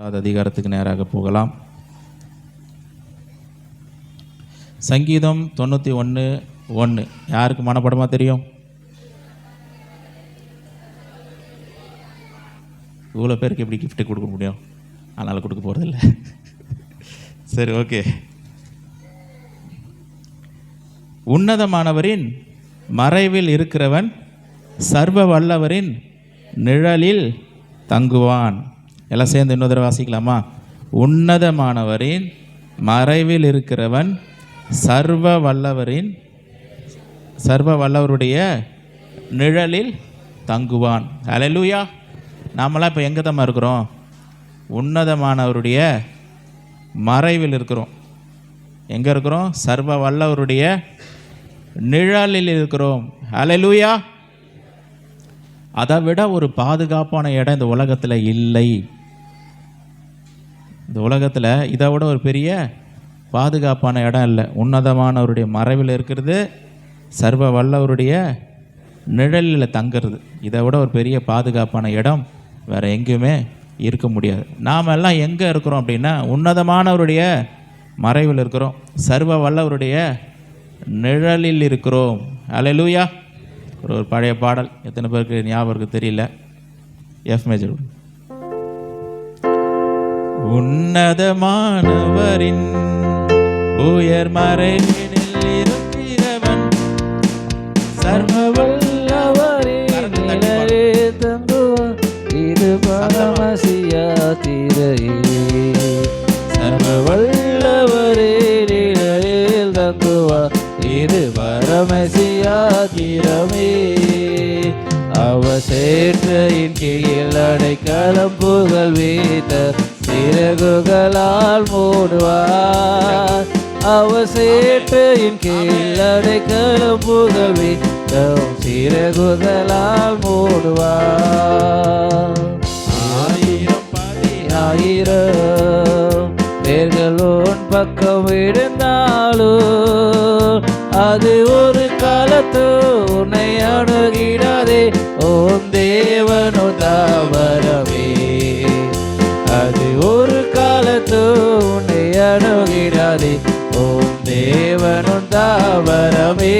அது அதிகாரத்துக்கு நேராக போகலாம். சங்கீதம் 91:1 யாருக்கு மனப்படமாக தெரியும்? இவ்வளோ பேருக்கு எப்படி கிஃப்ட்டு கொடுக்க முடியும்? அதனால் கொடுக்க போகிறதில்ல. சரி, ஓகே. உன்னதமானவரின் மறைவில் இருக்கிறவன் சர்வ வல்லவரின் நிழலில் தங்குவான். எல்லாம் சேர்ந்து இன்னொரு தடவை வாசிக்கலாமா? உன்னதமானவரின் மறைவில் இருக்கிறவன் சர்வ வல்லவருடைய நிழலில் தங்குவான். ஹல்லேலூயா. நாமெல்லாம் இப்போ எங்கே தான் இருக்கிறோம்? உன்னதமானவருடைய மறைவில் இருக்கிறோம். எங்கே இருக்கிறோம்? சர்வ வல்லவருடைய நிழலில் இருக்கிறோம். ஹல்லேலூயா. அதை விட ஒரு பாதுகாப்பான இடம் இந்த உலகத்தில் இல்லை. இந்த உலகத்தில் இதை விட ஒரு பெரிய பாதுகாப்பான இடம் இல்லை. உன்னதமானவருடைய மறைவில் இருக்கிறது, சர்வ வல்லவருடைய நிழலில் தங்கிறது. இதை விட ஒரு பெரிய பாதுகாப்பான இடம் வேறு எங்கேயுமே இருக்க முடியாது. நாம் எல்லாம் எங்கே இருக்கிறோம் அப்படின்னா உன்னதமானவருடைய மறைவில் இருக்கிறோம், சர்வ வல்லவருடைய நிழலில் இருக்கிறோம். ஹல்லேலூயா. ஒரு பழைய பாடல் எத்தனை பேருக்கு ஞாபகம் இருக்கு தெரியல. F major. உன்னதமானவரின் உயர் மறைவினில் இருக்கிறவன் சர்வ வல்லவரின் நிழலில் தங்குவான். இது பரமசியா திரையே. சர்வ வல்லவரின் நிழலில் தங்குவான். இது பரமசியா திரமே. அவர் சேற்றையின் கீழ் அடைக்கலம் புகழ் வீத்த சிறகுகளால் மூடுவார். அவர் சேற்றையின் கீழ் அடைக்கலம் புகழ் வீத்த சிறகுகளால் மூடுவார். 1000 பேர்கள் உன் பக்கம் விழுந்தாலும் அது ஒரு காலத்து உன்னை அணுகிடாதே. ஓம் தேவனு தாவரமே. அது ஒரு காலத்து உன்னை அணுகிடாதே. ஓம் தேவனு தாவரமே.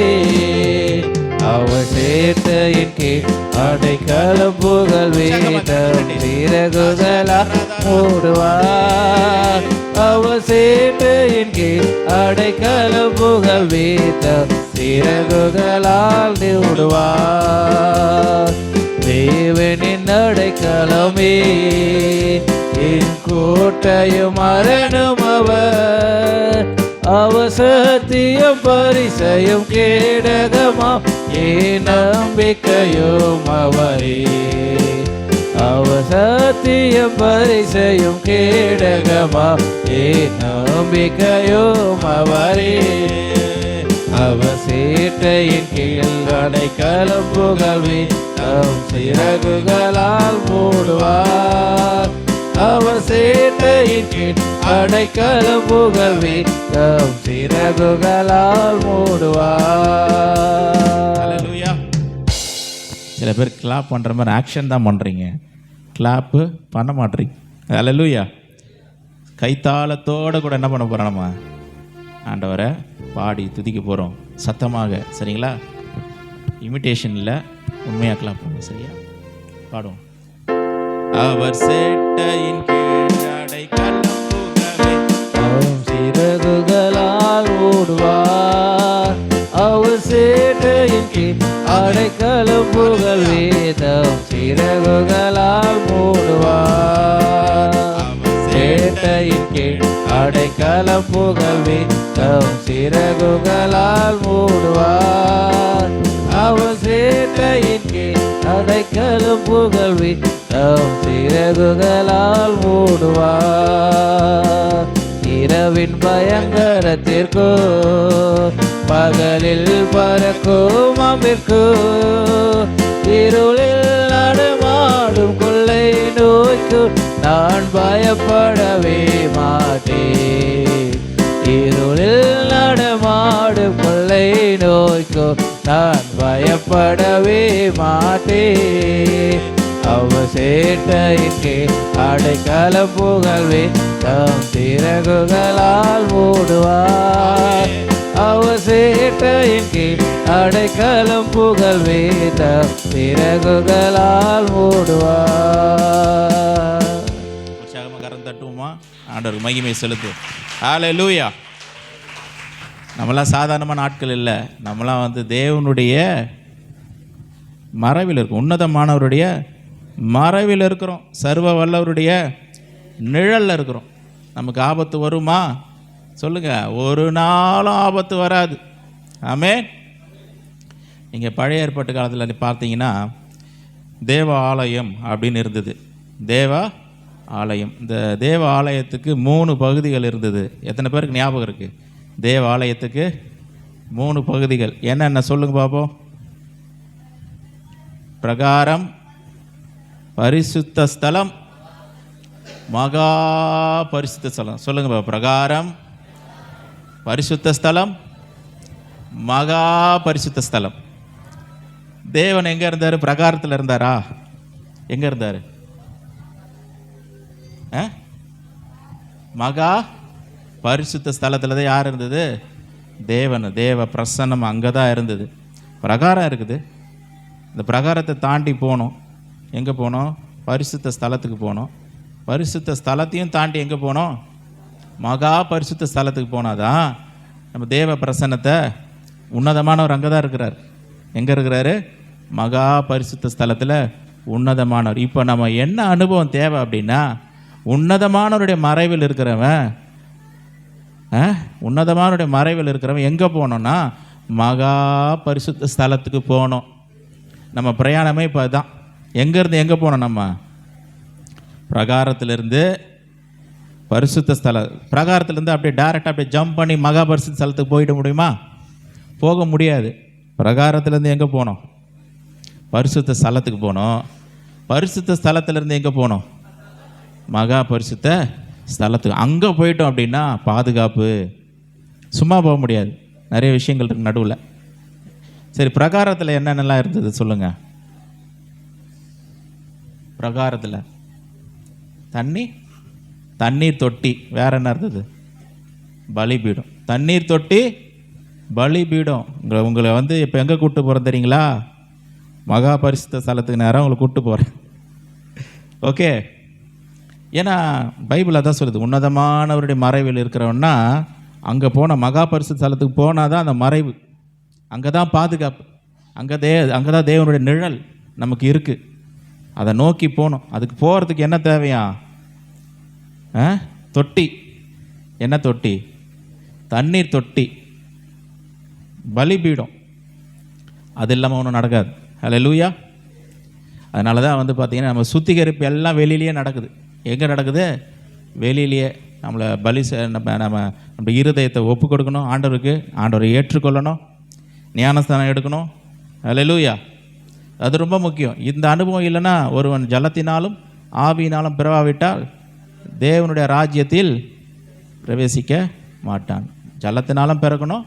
அவர் சேர்த்தையின் கீழ் அடைக்கலம் புகழ் வீட்டம் சிறகுகளால் மூடுவார். அவர் சேர்த்தையின் கீழ் அடைக்கலம் புகழ் வீட்டம் சிறகுகளால் மூடுவார். தேவனின் அடைக்கலமே என் கோட்டையும் அரணும் அவர். அவர் சத்தியம் பரிசையும் கேடகமாம் என் நம்பிக்கையும் அவரே. அவர் சத்தியம் பரிசையும் கேடகமாம் என் நம்பிக்கையும் அவரே. அவர் சேட்டையின் கீழ் அடைக்கலம் புகழ் வீட்டம் சிறகுகளால் மூடுவார். அவர் சேட்டையின் கீழ் அடைக்கலம் புகழ் வீட்டம் சிறகுகளால் மூடுவார். ஹல்லேலூயா. சில பேர் கிளாப் பண்ணுற மாதிரி ஆக்ஷன் தான் பண்ணுறீங்க, கிளாப்பு பண்ண மாட்டீங்க. ஹல்லேலூயா. கைத்தாளத்தோடு கூட என்ன பண்ண போகிறோம்? நம்ம ஆண்டவரை பாடி துதிக்க போகிறோம் சத்தமாக. சரிங்களா? இமிட்டேஷனில் உண்மையாக கிளாப் பண்ணுங்க. சரியா? பாடுவோம். அவர் சேட்டையின் கீழ் அடைக்கலம் புகழ் வீட்டம் சிறகுகளால் மூடுவார். அவர் சேட்டையின் கீழ் அடைக்கலம் புகழ் வீட்டம் சிறகுகளால் மூடுவார். சேட்டையின் கீழ் அடைக்கலம் புகழ் வீட்டம் சிறகுகளால் மூடுவார். அவர் சேட்டையின் கீழ் அடைக்கலம் புகழ் வீட்டம் சிறகுகளால் மூடுவார். இரவின் பயங்கரத்திற்கோ பகலில் பறக்கும் அம்பிற்கோ இருளில் நடமாடும் கொள்ளை நோய்க்கு நான் பயப்படவே மாட்டேன். இருளில் நடமாடும் கொள்ளை நோய்க்கு நான் பயப்படவே மாட்டேன். அவர் சேட்டையின் கீழ் அடைக்கலம் புகழ்வேன், தம் சிறகுகளால் மூடுவார். அவர் சேட்டையின் கீழ் அடைக்கலம் புகழ்வேன், தம் சிறகுகளால் மூடுவார். உற்சாகமாக கரம் தட்டுவோமா? ஆண்டவர் மகிமை செலுத்து. ஹல்லேலூயா. நம்மளாம் சாதாரணமான ஆட்கள் இல்லை. நம்மளாம் தேவனுடைய மறைவில் இருக்கும், உன்னதமானவருடைய மறைவில் இருக்கிறோம், சர்வ வல்லவருடைய நிழலில் இருக்கிறோம். நமக்கு ஆபத்து வருமா? சொல்லுங்கள், ஒரு நாளும் ஆபத்து வராது. ஆமென். நீங்கள் பழைய ஏற்பாட்டு காலத்தில் பார்த்தீங்கன்னா தேவ ஆலயம் அப்படின்னு இருந்தது. தேவ ஆலயம். இந்த தேவ ஆலயத்துக்கு 3 பகுதிகள் இருந்தது. எத்தனை பேருக்கு ஞாபகம் இருக்குது? தேவ ஆலயத்துக்கு 3 பகுதிகள் என்னென்ன சொல்லுங்க பார்ப்போம். பிரகாரம், பரிசுத்த ஸ்தலம், மகா பரிசுத்த ஸ்தலம். சொல்லுங்க பாப்பா. பிரகாரம், பரிசுத்த ஸ்தலம், மகா பரிசுத்த ஸ்தலம். தேவன் எங்கே இருந்தார்? பிரகாரத்தில் இருந்தாரா? எங்கே இருந்தார்? மகா பரிசுத்த ஸ்தலத்தில் தான் யார் இருந்தது? தேவன். தேவ பிரசன்னம் அங்கே தான் இருந்தது. பிரகாரம் இருக்குது. இந்த பிரகாரத்தை தாண்டி போனோம். எங்கே போனோம்? பரிசுத்த ஸ்தலத்துக்கு போனோம். பரிசுத்த ஸ்தலத்தையும் தாண்டி எங்கே போனோம்? மகா பரிசுத்த ஸ்தலத்துக்கு போனாதான் நம்ம தேவ பிரசன்னத்தை, உன்னதமானவர் அங்கே தான் இருக்கிறார். எங்கே இருக்கிறாரு? மகா பரிசுத்த ஸ்தலத்தில் உன்னதமானவர். இப்போ நம்ம என்ன அனுபவம் தேவை அப்படின்னா, உன்னதமானவருடைய மறைவில் இருக்கிறவன், உன்னதமானவருடைய மறைவில் இருக்கிறவன் எங்கே போனோம்னா மகா பரிசுத்த ஸ்தலத்துக்கு போனோம். நம்ம பிரயாணமே இப்போ தான். எங்கேருந்து எங்கே போனோம்? நம்ம பிரகாரத்திலிருந்து பரிசுத்த ஸ்தலம். பிரகாரத்திலேருந்து அப்படியே டேரெக்டாக அப்படியே ஜம்ப் பண்ணி மகா பரிசுத்த ஸ்தலத்துக்கு போயிட முடியுமா? போக முடியாது. பிரகாரத்திலேருந்து எங்கே போனோம்? பரிசுத்த ஸ்தலத்துக்கு போனோம். பரிசுத்த ஸ்தலத்திலேருந்து எங்கே போனோம்? மகா பரிசுத்த ஸ்தலத்துக்கு. அங்கே போயிட்டோம் அப்படின்னா பாதுகாப்பு. சும்மா போக முடியாது, நிறைய விஷயங்கள் இருக்கு நடுவில். சரி, பிரகாரத்தில் என்னென்னலாம் இருந்தது சொல்லுங்கள். பிரகாரத்தில் தண்ணீர் தொட்டி. வேற என்ன இருந்தது? பலிபீடம். தண்ணீர் தொட்டி, பலிபீடம். உங்களை இப்போ எங்கே கூப்பிட்டு போகிறேன் தெரியுங்களா? மகா பரிசுத்த ஸ்தலத்துக்கு நேரம் உங்களை கூப்பிட்டு போகிறேன். ஓகே. ஏன்னா பைபிள் அதான் சொல்லுது, உன்னதமானவருடைய மறைவில் இருக்கிறவன்னா அங்கே போன மகா பரிசுத்த ஸ்தலத்துக்கு போனால் தான் அந்த மறைவு, அங்கே தான் பாதுகாப்பு, அங்கே தான் தேவனுடைய நிழல் நமக்கு இருக்குது. அதை நோக்கி போகணும். அதுக்கு போகிறதுக்கு என்ன தேவையா? தொட்டி. என்ன தொட்டி? தண்ணீர் தொட்டி, பலிபீடம். அது இல்லாமல் ஒன்றும் நடக்காது. ஹல்லேலூயா. அதனால தான் பார்த்தீங்கன்னா நம்ம சுத்திகரிப்பு எல்லாம் வெளியிலேயே நடக்குது. எங்கே நடக்குது? வெளியிலேயே. நம்மளை நம்ம இருதயத்தை ஒப்பு கொடுக்கணும் ஆண்டவருக்கு, ஆண்டவரை ஏற்றுக்கொள்ளணும், ஞானஸ்தானம் எடுக்கணும். ஹல்லேலூயா. அது ரொம்ப முக்கியம். இந்த அனுபவம் இல்லைன்னா ஒருவன் ஜலத்தினாலும் ஆவியினாலும் பிறவாவிட்டால் தேவனுடைய ராஜ்யத்தில் பிரவேசிக்க மாட்டான். ஜலத்தினாலும் பிறக்கணும்,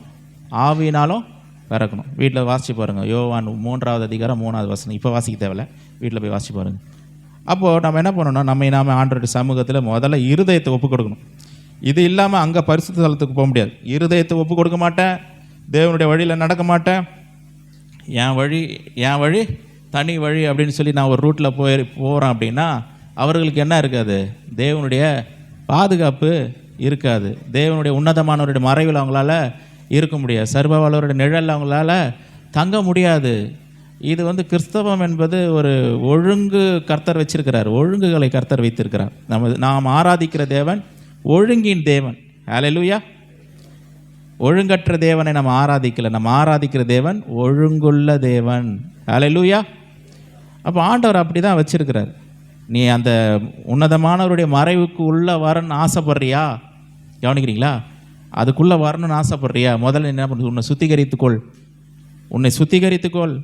ஆவியினாலும் பிறக்கணும். வீட்டில் வாசிச்சு பாருங்கள். யோவான் 3வது அதிகாரம் 3வது வசனம். இப்போ வாசிக்க தேவையில்ல, வீட்டில் போய் வாசிச்சு பாருங்கள். அப்போது நம்ம என்ன பண்ணணும்? நம்ம ஆண்டவருடைய சமூகத்தில் முதல்ல இருதயத்தை ஒப்பு கொடுக்கணும். இது இல்லாமல் அங்கே பரிசுத்த ஸ்தலத்துக்கு போக முடியாது. இருதயத்தை ஒப்பு கொடுக்க மாட்டேன், தேவனுடைய வழியில் நடக்க மாட்டேன், என் வழி தனி வழி அப்படின்னு சொல்லி நான் ஒரு ரூட்டில் போகிறேன் அப்படின்னா அவர்களுக்கு என்ன இருக்காது? தேவனுடைய பாதுகாப்பு இருக்காது. தேவனுடைய உன்னதமானவருடைய மறைவில் அவங்களால இருக்க முடியாது. சர்வ வல்லவருடைய நிழல் அவங்களால தங்க முடியாது. இது கிறிஸ்தவம் என்பது ஒரு ஒழுங்கு கர்த்தர் வச்சிருக்கிறார். ஒழுங்குகளை கர்த்தர் வைத்திருக்கிறார். நாம் ஆராதிக்கிற தேவன் ஒழுங்கின் தேவன். ஹல்லேலூயா. ஒழுங்கற்ற தேவனை நம்ம ஆராதிக்கல. நம்ம ஆராதிக்கிற தேவன் ஒழுங்குள்ள தேவன். ஹல்லேலூயா. அப்போ ஆண்டவர் அப்படி தான் வச்சிருக்கிறார். நீ அந்த உன்னதமானவருடைய மறைவுக்கு உள்ளே வரணும்னு ஆசைப்படுறியா? கவனிக்கிறீங்களா? அதுக்குள்ளே வரணும்னு ஆசைப்படுறியா? முதல்ல என்ன பண்ணுறது? உன்னை சுத்திகரித்துக்கொள்.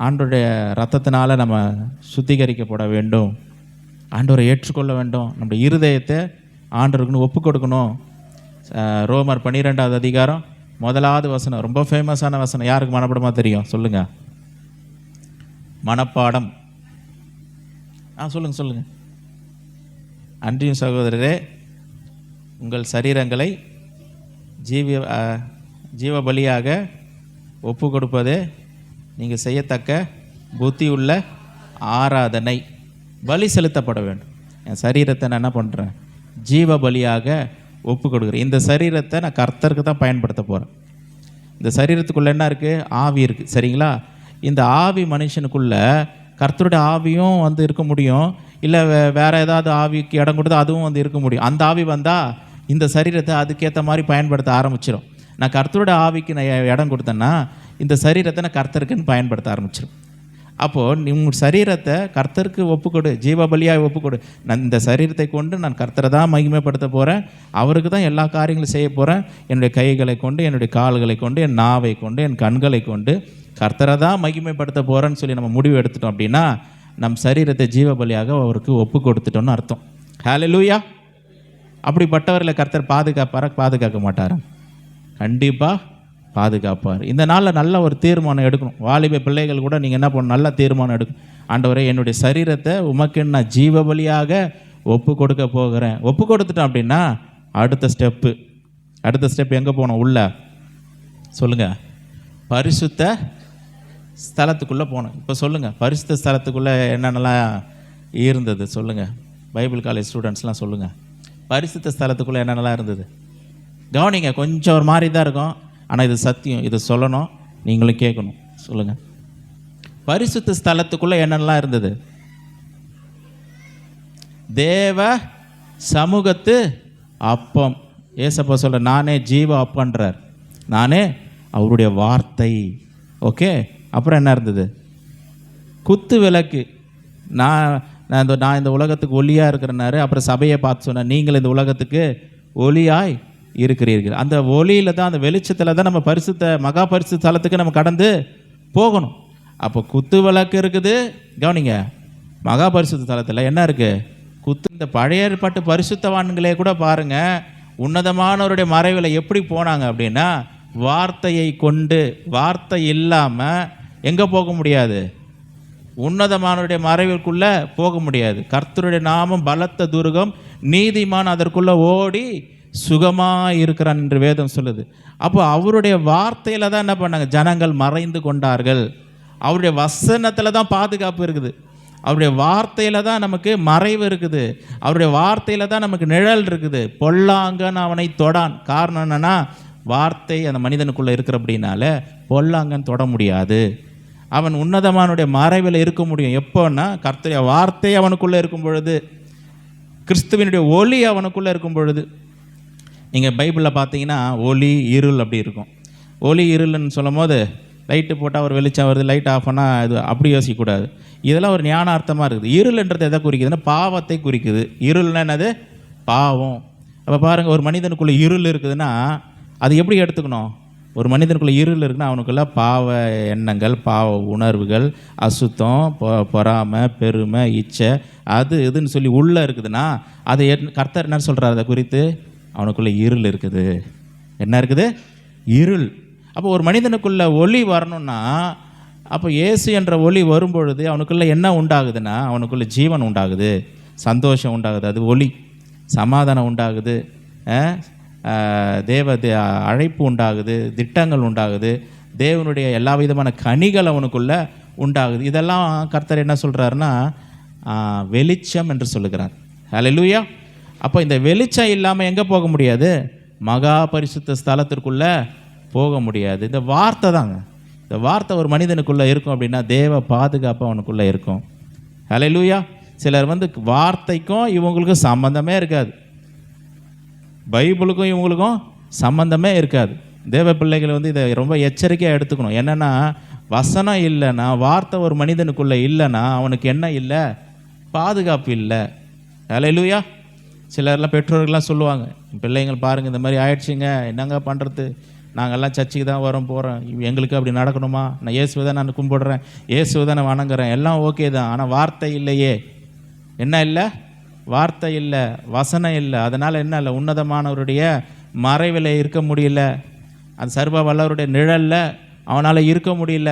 ஆண்டவருடைய ரத்தத்தினால நம்ம சுத்திகரிக்கப்பட வேண்டும். ஆண்டவரை ஏற்றுக்கொள்ள வேண்டும். நம்முடைய இருதயத்தை ஆண்டவருக்குன்னு ஒப்பு கொடுக்கணும். ரோமர் 12வது அதிகாரம் 1வது வசனம் ரொம்ப ஃபேமஸான வசனம். யாருக்கு மனப்பாடமாக தெரியும்? சொல்லுங்கள். மனப்பாடம். சொல்லுங்கள். அன்றியும் சகோதரரே, உங்கள் சரீரங்களை ஜீவ பலியாக ஒப்பு கொடுப்பதே நீங்கள் செய்யத்தக்க புத்தி உள்ள ஆராதனை. பலி செலுத்தப்பட வேண்டும். என் சரீரத்தை நான் என்ன பண்ணுறேன்? ஜீவ பலியாக ஒப்பு கொடுக்குறேன். இந்த சரீரத்தை நான் கர்த்தருக்கு தான் பயன்படுத்த போகிறேன். இந்த சரீரத்துக்குள்ளே என்ன இருக்குது? ஆவி இருக்குது, சரிங்களா? இந்த ஆவி மனுஷனுக்குள்ளே கர்த்தருடைய ஆவியும் வந்து இருக்க முடியும், இல்லை வேறு ஏதாவது ஆவிக்கு இடம் கொடுத்து அதுவும் வந்து இருக்க முடியும். அந்த ஆவி வந்தால் இந்த சரீரத்தை அதுக்கேற்ற மாதிரி பயன்படுத்த ஆரம்பிச்சிடும். நான் கர்த்தருடைய ஆவிக்கு நான் இடம் கொடுத்தேன்னா இந்த சரீரத்தை நான் கர்த்தருக்குன்னு பயன்படுத்த ஆரம்பிச்சிடும். அப்போது உங்கள் சரீரத்தை கர்த்தருக்கு ஒப்புக்கொடு, ஜீவபலியாக ஒப்புக்கொடு. நான் இந்த சரீரத்தை கொண்டு நான் கர்த்தரை தான் மகிமைப்படுத்த போகிறேன், அவருக்கு தான் எல்லா காரியங்களும் செய்ய போகிறேன். என்னுடைய கைகளை கொண்டு, என்னுடைய கால்களை கொண்டு, என் நாவை கொண்டு, என் கண்களை கொண்டு கர்த்தரை தான் மகிமைப்படுத்த போகிறேன்னு சொல்லி நம்ம முடிவு எடுத்துட்டோம் அப்படின்னா நம் சரீரத்தை ஜீவபலியாக அவருக்கு ஒப்பு கொடுத்துட்டோன்னு அர்த்தம். ஹல்லேலூயா. அப்படிப்பட்டவர்களை கர்த்தர் பாதுகாக்க மாட்டார்? கண்டிப்பாக பாதுகாப்பார். இந்த நாளில் நல்ல ஒரு தீர்மானம் எடுக்கணும். வாலிப பிள்ளைகள் கூட நீங்கள் என்ன பண்ணணும்? நல்ல தீர்மானம் எடுக்கணும். ஆண்டவரே, என்னுடைய சரீரத்தை உமக்கு நான் ஜீவபலியாக ஒப்பு கொடுக்க போகிறேன். ஒப்பு கொடுத்துட்டோம் அப்படின்னா அடுத்த ஸ்டெப் எங்கே போகணும்? உள்ள சொல்லுங்கள், பரிசுத்த ஸ்தலத்துக்குள்ளே போகணும். இப்போ சொல்லுங்கள், பரிசுத்த ஸ்தலத்துக்குள்ளே என்னென்னலாம் இருந்தது சொல்லுங்கள். பைபிள் காலேஜ் ஸ்டூடெண்ட்ஸ்லாம் சொல்லுங்கள், பரிசுத்த ஸ்தலத்துக்குள்ளே என்னென்னலாம் இருந்தது? கவனிங்க, கொஞ்சம் ஒரு மாதிரி தான் இருக்கும், ஆனால் இது சத்தியம், இது சொல்லணும், நீங்களும் கேட்கணும். சொல்லுங்கள், பரிசுத்த ஸ்தலத்துக்குள்ளே என்னென்னலாம் இருந்தது? தேவ சமூகத்து அப்பம். ஏசப்பா சொல்ற, நானே ஜீவ அப்பன்றார், நானே அவருடைய வார்த்தை. ஓகே, அப்புறம் என்ன இருந்தது? குத்து விளக்கு. நான் இந்த உலகத்துக்கு ஒளியாக இருக்கிறனாரு. அப்புறம் சபையை பார்த்து சொன்னேன், நீங்கள் இந்த உலகத்துக்கு ஒளியாய் இருக்கிறீர்கள். அந்த ஒளியில் தான், அந்த வெளிச்சத்தில் தான் நம்ம மகா பரிசுத்த ஸ்தலத்துக்கு நம்ம கடந்து போகணும். அப்போ குத்து விளக்கு இருக்குது. கவனிங்க, மகா பரிசுத்த ஸ்தலத்தில் என்ன இருக்குது? இந்த பழைய ஏற்பாட்டு பரிசுத்தவான்களே கூட பாருங்கள், உன்னதமானவருடைய மறைவில் எப்படி போனாங்க அப்படின்னா, வார்த்தையை கொண்டு. வார்த்தை இல்லாமல் எங்கே போக முடியாது? உன்னதமானவருடைய மறைவிற்குள்ளே போக முடியாது. கர்த்தருடைய நாமம் பலத்த துருகம், நீதிமான் அதற்குள்ளே ஓடி சுகமாக இருக்கிறான் என்று வேதம் சொல்லுது. அப்போ அவருடைய வார்த்தையில் தான் என்ன பண்ணாங்க? ஜனங்கள் மறைந்து கொண்டார்கள். அவருடைய வசனத்தில் தான் பாதுகாப்பு இருக்குது. அவருடைய வார்த்தையில் தான் நமக்கு மறைவு இருக்குது. அவருடைய வார்த்தையில் தான் நமக்கு நிழல் இருக்குது. பொல்லாங்கன் அவனை தொடான். காரணம் என்னென்னா, வார்த்தை அந்த மனிதனுக்குள்ளே இருக்கிற அப்படின்னால பொல்லாங்கன் தொட முடியாது. அவன் உன்னதமானுடைய மறைவில் இருக்க முடியும். எப்போன்னா, கர்த்தருடைய வார்த்தை அவனுக்குள்ளே இருக்கும் பொழுது, கிறிஸ்துவினுடைய ஒளி அவனுக்குள்ளே இருக்கும் பொழுது. நீங்கள் பைபிளில் பார்த்தீங்கன்னா ஒளி இருள் அப்படி இருக்கும். ஒளி இருள்னு சொல்லும் போது லைட்டு போட்டால் ஒரு வெளிச்சம் வருது, லைட் ஆஃப் பண்ணால் இது அப்படி யோசிக்கக்கூடாது. இதெல்லாம் ஒரு ஞானார்த்தமாக இருக்குது. இருள்ன்றது எதை குறிக்குதுன்னா, பாவத்தை குறிக்குது. இருள்னா என்னது? பாவம். அப்போ பாருங்கள், ஒரு மனிதனுக்குள்ளே இருள் இருக்குதுன்னா அது எப்படி எடுத்துக்கணும்? ஒரு மனிதனுக்குள்ளே இருள் இருக்குன்னா அவனுக்குள்ள பாவ எண்ணங்கள், பாவ உணர்வுகள், அசுத்தம், பொறாமை, பெருமை, இச்சை, அது இதுன்னு சொல்லி உள்ளே இருக்குதுன்னா அதை கர்த்தர் என்ன சொல்கிறார்? அதை குறித்து அவனுக்குள்ளே இருள் இருக்குது. என்ன இருக்குது? இருள். அப்போ ஒரு மனிதனுக்குள்ள ஒளி வரணும்னா, அப்போ இயேசு என்ற ஒளி வரும்பொழுது அவனுக்குள்ளே என்ன உண்டாகுதுன்னா, அவனுக்குள்ளே ஜீவன் உண்டாகுது, சந்தோஷம் உண்டாகுது, அது ஒளி. சமாதானம் உண்டாகுது, தேவ அழைப்பு உண்டாகுது, திட்டங்கள் உண்டாகுது, தேவனுடைய எல்லா விதமான கனிகள் அவனுக்குள்ளே உண்டாகுது. இதெல்லாம் கர்த்தர் என்ன சொல்கிறாருன்னா, வெளிச்சம் என்று சொல்லுகிறார். ஹல்லேலூயா. அப்போ இந்த வெளிச்சம் இல்லாமல் எங்கே போக முடியாது? மகா பரிசுத்த ஸ்தலத்திற்குள்ளே போக முடியாது. இந்த வார்த்தை தாங்க. இந்த வார்த்தை ஒரு மனிதனுக்குள்ளே இருக்கும் அப்படின்னா தேவ பாதுகாப்பு அவனுக்குள்ளே இருக்கும். ஹல்லேலூயா. சிலர் வார்த்தைக்கும் இவங்களுக்கும் சம்பந்தமே இருக்காது, பைபிளுக்கும் இவங்களுக்கும் சம்பந்தமே இருக்காது. தேவ பிள்ளைகள் இதை ரொம்ப எச்சரிக்கையாக எடுத்துக்கணும். என்னென்னா, வசனம் இல்லைன்னா, வார்த்தை ஒரு மனிதனுக்குள்ளே இல்லைன்னா அவனுக்கு என்ன இல்லை? பாதுகாப்பு இல்லை. ஹல்லேலூயா. சிலர்லாம் பெற்றோர்கள்லாம் சொல்லுவாங்க, பிள்ளைங்கள் பாருங்கள் இந்த மாதிரி ஆயிடுச்சுங்க, என்னங்க பண்ணுறது, நாங்கள்லாம் சர்ச்சுக்கு தான் போகிறோம், எங்களுக்கு அப்படி நடக்கணுமா? நான் இயேசுவை தான் நான் கும்பிடுறேன், இயேசுவை தான் நான் வணங்குறேன், எல்லாம் ஓகே தான், ஆனால் வார்த்தை இல்லையே. என்ன இல்லை? வார்த்தை இல்லை, வசனம் இல்லை. அதனால் என்ன இல்லை? உன்னதமானவருடைய மறைவில் இருக்க முடியல, அந்த சர்வ வல்லவருடைய நிழலில் அவனால் இருக்க முடியல.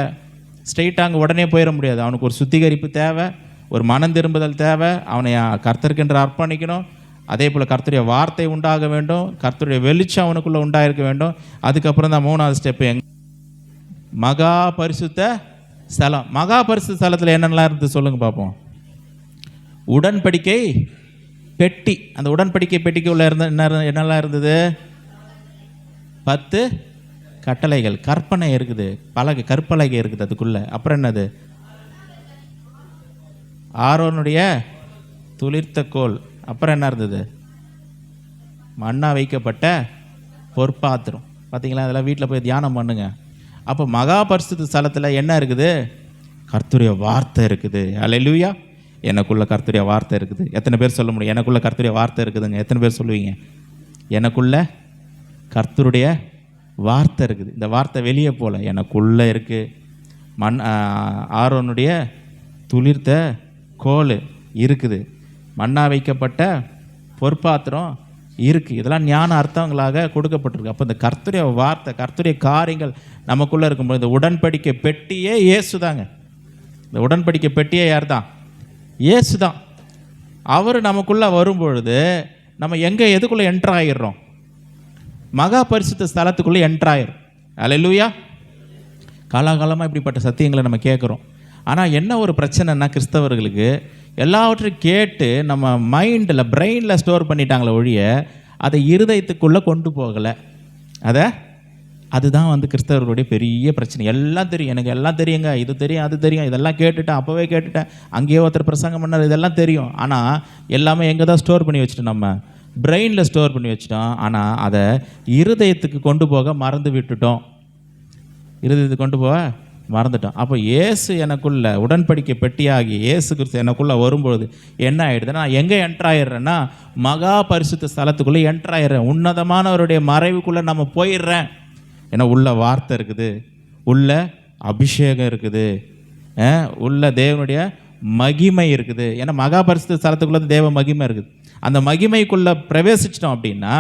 ஸ்ட்ரெயிட்டாக அங்கே உடனே போயிட முடியாது. அவனுக்கு ஒரு சுத்திகரிப்பு தேவை, ஒரு மனம் திரும்புதல் தேவை. அவனை கர்த்தருக்கென்று அர்ப்பணிக்கணும். அதே போல் கர்த்தருடைய வார்த்தை உண்டாக வேண்டும். கர்த்தருடைய வெளிச்சம் அவனுக்குள்ளே உண்டாயிருக்க வேண்டும். அதுக்கப்புறம் தான் 3வது ஸ்டெப்பு மகா பரிசுத்த ஸ்தலம். மகா பரிசுத்த ஸ்தலத்தில் என்னென்னலாம் இருந்து சொல்லுங்கள் பார்ப்போம். உடன்படிக்கை பெட்டி. அந்த உடன்படிக்கை பெட்டிக்கு உள்ள என்னெல்லாம் இருந்தது? 10 கட்டளைகள், கற்பனை இருக்குது, கற்பலகை இருக்குது அதுக்குள்ள. அப்புறம் என்னது? ஆரோனுடைய துளிர்த்த கோல். அப்புறம் என்ன இருந்தது? மண்ணா வைக்கப்பட்ட பொற்பாத்திரம். பார்த்தீங்களா? அதெல்லாம் வீட்டில் போய் தியானம் பண்ணுங்க. அப்போ மகா பரிசுத்த ஸ்தலத்தில் என்ன இருக்குது? கர்த்தருடைய வார்த்தை இருக்குது. அல்லேலூயா. எனக்குள்ள கர்த்தருடைய வார்த்தை இருக்குது. எத்தனை பேர் சொல்ல முடியும் எனக்குள்ள கர்த்தருடைய வார்த்தை இருக்குதுங்க? எத்தனை பேர் சொல்லுவீங்க எனக்குள்ள கர்த்தருடைய வார்த்தை இருக்குது? இந்த வார்த்தை வெளியே போல எனக்குள்ளே இருக்குது. ஆரோனுடைய துளிர்த்த கோல் இருக்குது, மண்ணா வைக்கப்பட்ட பொற்பாத்திரம் இருக்குது. இதெல்லாம் ஞான அர்த்தங்களாக கொடுக்கப்பட்டிருக்கு. அப்போ இந்த கர்த்தருடைய வார்த்தை, கர்த்தருடைய காரியங்கள் நமக்குள்ளே இருக்கும்போது இந்த உடன்படிக்கை பெட்டியே இயேசு தாங்க. இந்த உடன்படிக்கை பெட்டியே யார் தான்? இயேசு தான். அவர் நமக்குள்ளே வரும்பொழுது நம்ம எதுக்குள்ளே என்ட்ரு ஆகிடுறோம்? மகா பரிசுத்த ஸ்தலத்துக்குள்ளே என்ட்ரு ஆயிரும். அல்லேலூயா. காலாகாலமாக இப்படிப்பட்ட சத்தியங்களை நம்ம கேட்குறோம். ஆனால் என்ன ஒரு பிரச்சனைனா, கிறிஸ்தவர்களுக்கு எல்லாவற்றையும் கேட்டு நம்ம மைண்டில் பிரெயினில் ஸ்டோர் பண்ணிட்டாங்களே ஒழிய அதை இருதயத்துக்குள்ளே கொண்டு போகலை. அதுதான் கிறிஸ்தவர்களுடைய பெரிய பிரச்சனை. எல்லாம் தெரியும், எனக்கு எல்லாம் தெரியுங்க, இது தெரியும் அது தெரியும், இதெல்லாம் கேட்டுட்டேன், அப்போவே கேட்டுட்டேன், அங்கேயே ஒருத்தர் பிரசங்கம் பண்ணார், இதெல்லாம் தெரியும். ஆனால் எல்லாமே எங்கே தான் ஸ்டோர் பண்ணி வச்சுட்டோம்? நம்ம பிரெயினில் ஸ்டோர் பண்ணி வச்சுட்டோம். ஆனால் அதை இருதயத்துக்கு கொண்டு போக மறந்து விட்டுட்டோம். இருதயத்துக்கு கொண்டு போக மறந்துட்டோம். அப்போ இயேசு எனக்குள்ள உடன்படிக்கை பெட்டியாகி இயேசு கிறிஸ்து எனக்குள்ளே வரும்பொழுது என்ன ஆகிடுதுன்னா, நான் எங்கே என்ட்ராயிடுறேன்னா மகா பரிசுத்த ஸ்தலத்துக்குள்ளே என்ட்ராயிடுறேன். உன்னதமானவருடைய மறைவுக்குள்ளே நம்ம போயிடுறேன். ஏன்னா உள்ள வார்த்தை இருக்குது, உள்ள அபிஷேகம் இருக்குது, உள்ள தேவனுடைய மகிமை இருக்குது. ஏன்னா மகா பரிசுத்த ஸ்தலத்துக்குள்ளே தேவ மகிமை இருக்குது. அந்த மகிமைக்குள்ளே பிரவேசிச்சிட்டோம் அப்படின்னா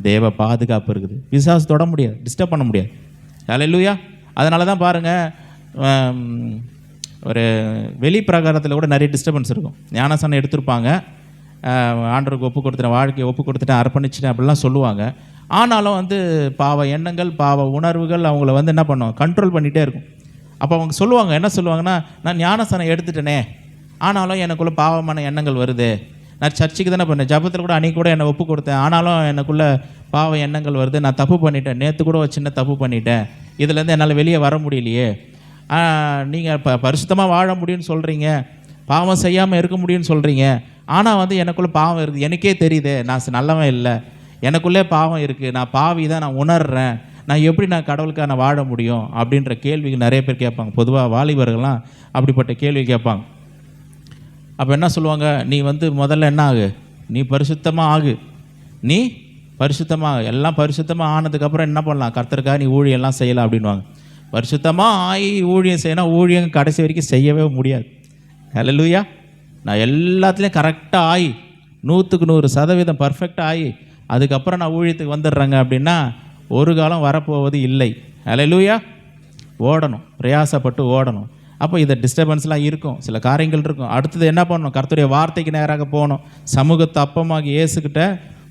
தேவ பாதுகாப்பு இருக்குது. பிசாசு தொட முடியாது, டிஸ்டர்ப் பண்ண முடியாது. அல்லேலூயா. அதனால தான் பாருங்கள், ஒரு வெளி பிரகாரத்தில் கூட நிறைய டிஸ்டர்பன்ஸ் இருக்கும். ஞானசானம் எடுத்திருப்பாங்க, ஆண்டவருக்கு ஒப்பு கொடுத்துட்டேன், வாழ்க்கையை ஒப்பு கொடுத்துட்டேன், அர்ப்பணிச்சிட்டேன் அப்படிலாம் சொல்லுவாங்க. ஆனாலும் பாவ எண்ணங்கள், பாவ உணர்வுகள் அவங்கள என்ன பண்ணும்? கண்ட்ரோல் பண்ணிகிட்டே இருக்கும். அப்போ அவங்க சொல்லுவாங்க, என்ன சொல்லுவாங்கன்னா, நான் ஞானசானம் எடுத்துட்டேனே, ஆனாலும் எனக்குள்ளே பாவமான எண்ணங்கள் வருது. நான் சர்ச்சுக்கு தானே பண்ணேன், ஜபத்தில் கூட அன்றைக்கி கூட என்னை ஒப்பு கொடுத்தேன், ஆனாலும் எனக்குள்ளே பாவ எண்ணங்கள் வருது, நான் தப்பு பண்ணிட்டேன், நேற்று கூட ஒரு சின்ன தப்பு பண்ணிட்டேன், இதுலேருந்து என்னால் வெளியே வர முடியலையே. நீங்கள் பரிசுத்தமாக வாழ முடியும்னு சொல்கிறீங்க, பாவம் செய்யாமல் இருக்க முடியும்னு சொல்கிறீங்க, ஆனால் எனக்குள்ளே பாவம் இருக்குது, எனக்கே தெரியுது நான் நல்லவன் இல்லை, எனக்குள்ளே பாவம் இருக்குது, நான் பாவி தான், நான் உணர்றேன், நான் எப்படி கடவுளுக்காக நான் வாழ முடியும் அப்படின்ற கேள்விக்கு நிறைய பேர் கேட்பாங்க. பொதுவாக வாலிபர்கள்லாம் அப்படிப்பட்ட கேள்வி கேட்பாங்க. அப்போ என்ன சொல்லுவாங்க? நீ முதல்ல என்ன ஆகு? நீ பரிசுத்தமாக ஆகு, நீ பரிசுத்தமாக, எல்லாம் பரிசுத்தமாக ஆனதுக்கப்புறம் என்ன பண்ணலாம்? கர்த்தருக்காக நீ ஊழியெல்லாம் செய்யலாம் அப்படின்வாங்க. பரிசுத்தமாக ஆகி ஊழியம் செய்யணும், ஊழியம் கடைசி வரைக்கும் செய்யவே முடியாது. அல்லேலூயா. நான் எல்லாத்துலேயும் கரெக்டாக ஆகி 100க்கு 100% பர்ஃபெக்டாக ஆகி அதுக்கப்புறம் நான் ஊழியத்துக்கு வந்துடுறேங்க அப்படின்னா ஒரு காலம் வரப்போவது இல்லை. அல்லேலூயா. ஓடணும், பிரயாசப்பட்டு ஓடணும். அப்போ இதை டிஸ்டர்பன்ஸ்லாம் இருக்கும், சில காரியங்கள் இருக்கும். அடுத்தது என்ன பண்ணணும்? கர்த்தருடைய வார்த்தைக்கு நேராக போகணும், சமூகத்தை அப்பமாகி இயேசுக்கிட்ட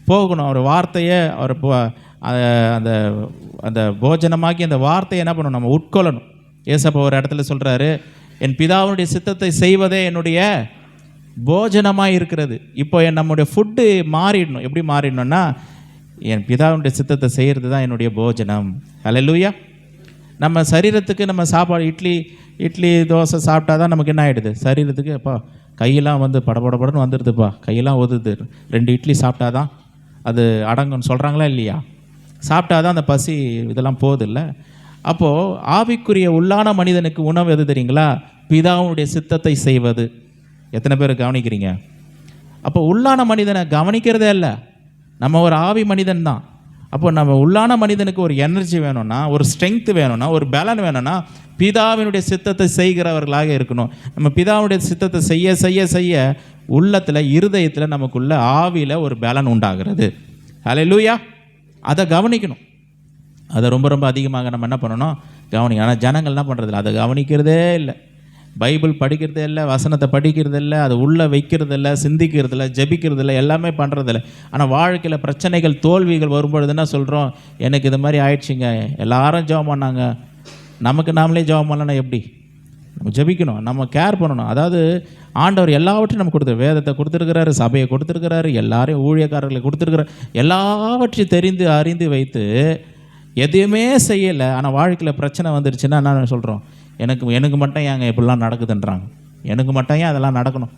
போகணும். அவர் வார்த்தையை அவர் அந்த அந்த போஜனமாக்கி அந்த வார்த்தையை என்ன பண்ணணும்? நம்ம உட்கொள்ளணும். ஏசப்பா ஒரு இடத்துல சொல்கிறாரு, என் பிதாவுடைய சித்தத்தை செய்வதே என்னுடைய போஜனமாக இருக்கிறது. இப்போ நம்முடைய ஃபுட்டு மாறிடணும். எப்படி மாறிடணும்னா, என் பிதாவுடைய சித்தத்தை செய்கிறது தான் என்னுடைய போஜனம். அல்லேலூயா. நம்ம சரீரத்துக்கு நம்ம சாப்பாடு இட்லி தோசை சாப்பிட்டா தான் நமக்கு என்ன ஆகிடுது? சரீரத்துக்கு அப்பா கையெல்லாம் படபடன்னு வந்துடுதுப்பா, கையெல்லாம் ஒதுது, 2 இட்லி சாப்பிட்டா தான் அது அடங்குன்னு சொல்கிறாங்களா இல்லையா? சாப்பிட்டா தான் அந்த பசி இதெல்லாம் போதில்லை. அப்போது ஆவிக்குரிய உள்ளான மனிதனுக்கு உணவு எது தெரியுங்களா? பிதாவுடைய சித்தத்தை செய்வது. எத்தனை பேர் கவனிக்கிறீங்க? அப்போ உள்ளான மனிதனை கவனிக்கிறதே இல்லை, நம்ம ஒரு ஆவி மனிதன் தான். அப்போ நம்ம உள்ளான மனிதனுக்கு ஒரு எனர்ஜி வேணும்னா, ஒரு ஸ்ட்ரென்த் வேணும்னா, ஒரு பலன் வேணும்னா பிதாவினுடைய சித்தத்தை செய்கிறவர்களாக இருக்கணும். நம்ம பிதாவுடைய சித்தத்தை செய்ய செய்ய செய்ய உள்ளத்தில், இருதயத்தில், நமக்குள்ள ஆவியில் ஒரு பலன் உண்டாகிறது. அல்லேலூயா. அதை கவனிக்கணும். அதை ரொம்ப ரொம்ப அதிகமாக நம்ம என்ன பண்ணணும்? கவனிக்கணும். ஆனால் ஜனங்கள் என்ன பண்ணுறதில்ல, அதை கவனிக்கிறதே இல்லை. பைபிள் படிக்கிறது இல்லை, வசனத்தை படிக்கிறது இல்லை, அதை உள்ளே வைக்கிறது இல்லை, சிந்திக்கிறது இல்லை, ஜெபிக்கிறது இல்லை, எல்லாமே பண்ணுறதில்ல. ஆனால் வாழ்க்கையில் பிரச்சனைகள் தோல்விகள் வரும்பொழுது என்ன சொல்கிறோம், எனக்கு இது மாதிரி ஆயிடுச்சுங்க, எல்லாரும் ஜெபம் பண்ணாங்க, நமக்கு நாமளே ஜெபம் பண்ணலன்னா எப்படி? நம்ம ஜெபிக்கணும், நம்ம கேர் பண்ணணும். அதாவது ஆண்டவர் எல்லாவற்றையும் நம்ம வேதத்தை கொடுத்துருக்கிறாரு, சபையை கொடுத்துருக்கிறாரு, எல்லாரையும் ஊழியக்காரர்களை கொடுத்துருக்கிறார், எல்லாவற்றையும் தெரிந்து அறிந்து வைத்து எதையுமே செய்யலை. ஆனால் வாழ்க்கையில் பிரச்சனை வந்துருச்சுன்னா என்ன சொல்கிறோம், எனக்கு மட்டும் ஏங்க இப்படிலாம் நடக்குதுன்றாங்க, எனக்கு மட்டும் ஏன் அதெல்லாம் நடக்கணும்,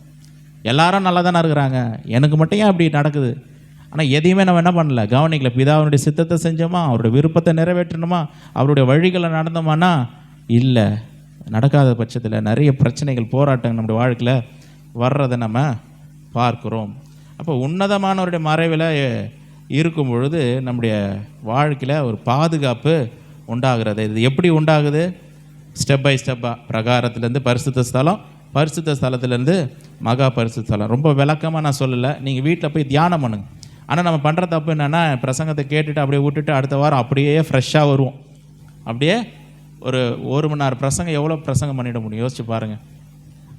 எல்லாரும் நல்லா தானே இருக்கிறாங்க, எனக்கு மட்டும் ஏன் அப்படி நடக்குது? ஆனால் எதையுமே நம்ம என்ன பண்ணல, கவனிக்கல. பிதாவினுடைய சித்தத்தை செஞ்சோமா, அவருடைய விருப்பத்தை நிறைவேற்றணுமா, அவருடைய வழிகளை நடந்தோமானா இல்லை. நடக்காத பட்சத்தில் நிறைய பிரச்சனைகள், போராட்டங்கள் நம்முடைய வாழ்க்கையில் வர்றதை நம்ம பார்க்குறோம். அப்போ உன்னதமானவருடைய மறைவில் இருக்கும் பொழுது நம்முடைய வாழ்க்கையில் ஒரு பாதுகாப்பு உண்டாகிறது. இது எப்படி உண்டாகுது? ஸ்டெப் பை ஸ்டெப்பாக, பிரகாரத்துலேருந்து பரிசுத்த ஸ்தலம், பரிசுத்த ஸ்தலத்துலேருந்து மகா பரிசுத்த ஸ்தலம். ரொம்ப விளக்கமாக நான் சொல்லலை, நீங்கள் வீட்டில் போய் தியானம் பண்ணுங்க. ஆனால் நம்ம பண்ணுற தப்பு என்னென்னா, பிரசங்கத்தை கேட்டுட்டு அப்படியே விட்டுட்டு அடுத்த வாரம் அப்படியே ஃப்ரெஷ்ஷாக வருவோம். அப்படியே ஒரு மணி நேரம் பிரசங்கம் எவ்வளோ பிரசங்கம் பண்ணிட முடியும், யோசிச்சு பாருங்கள்.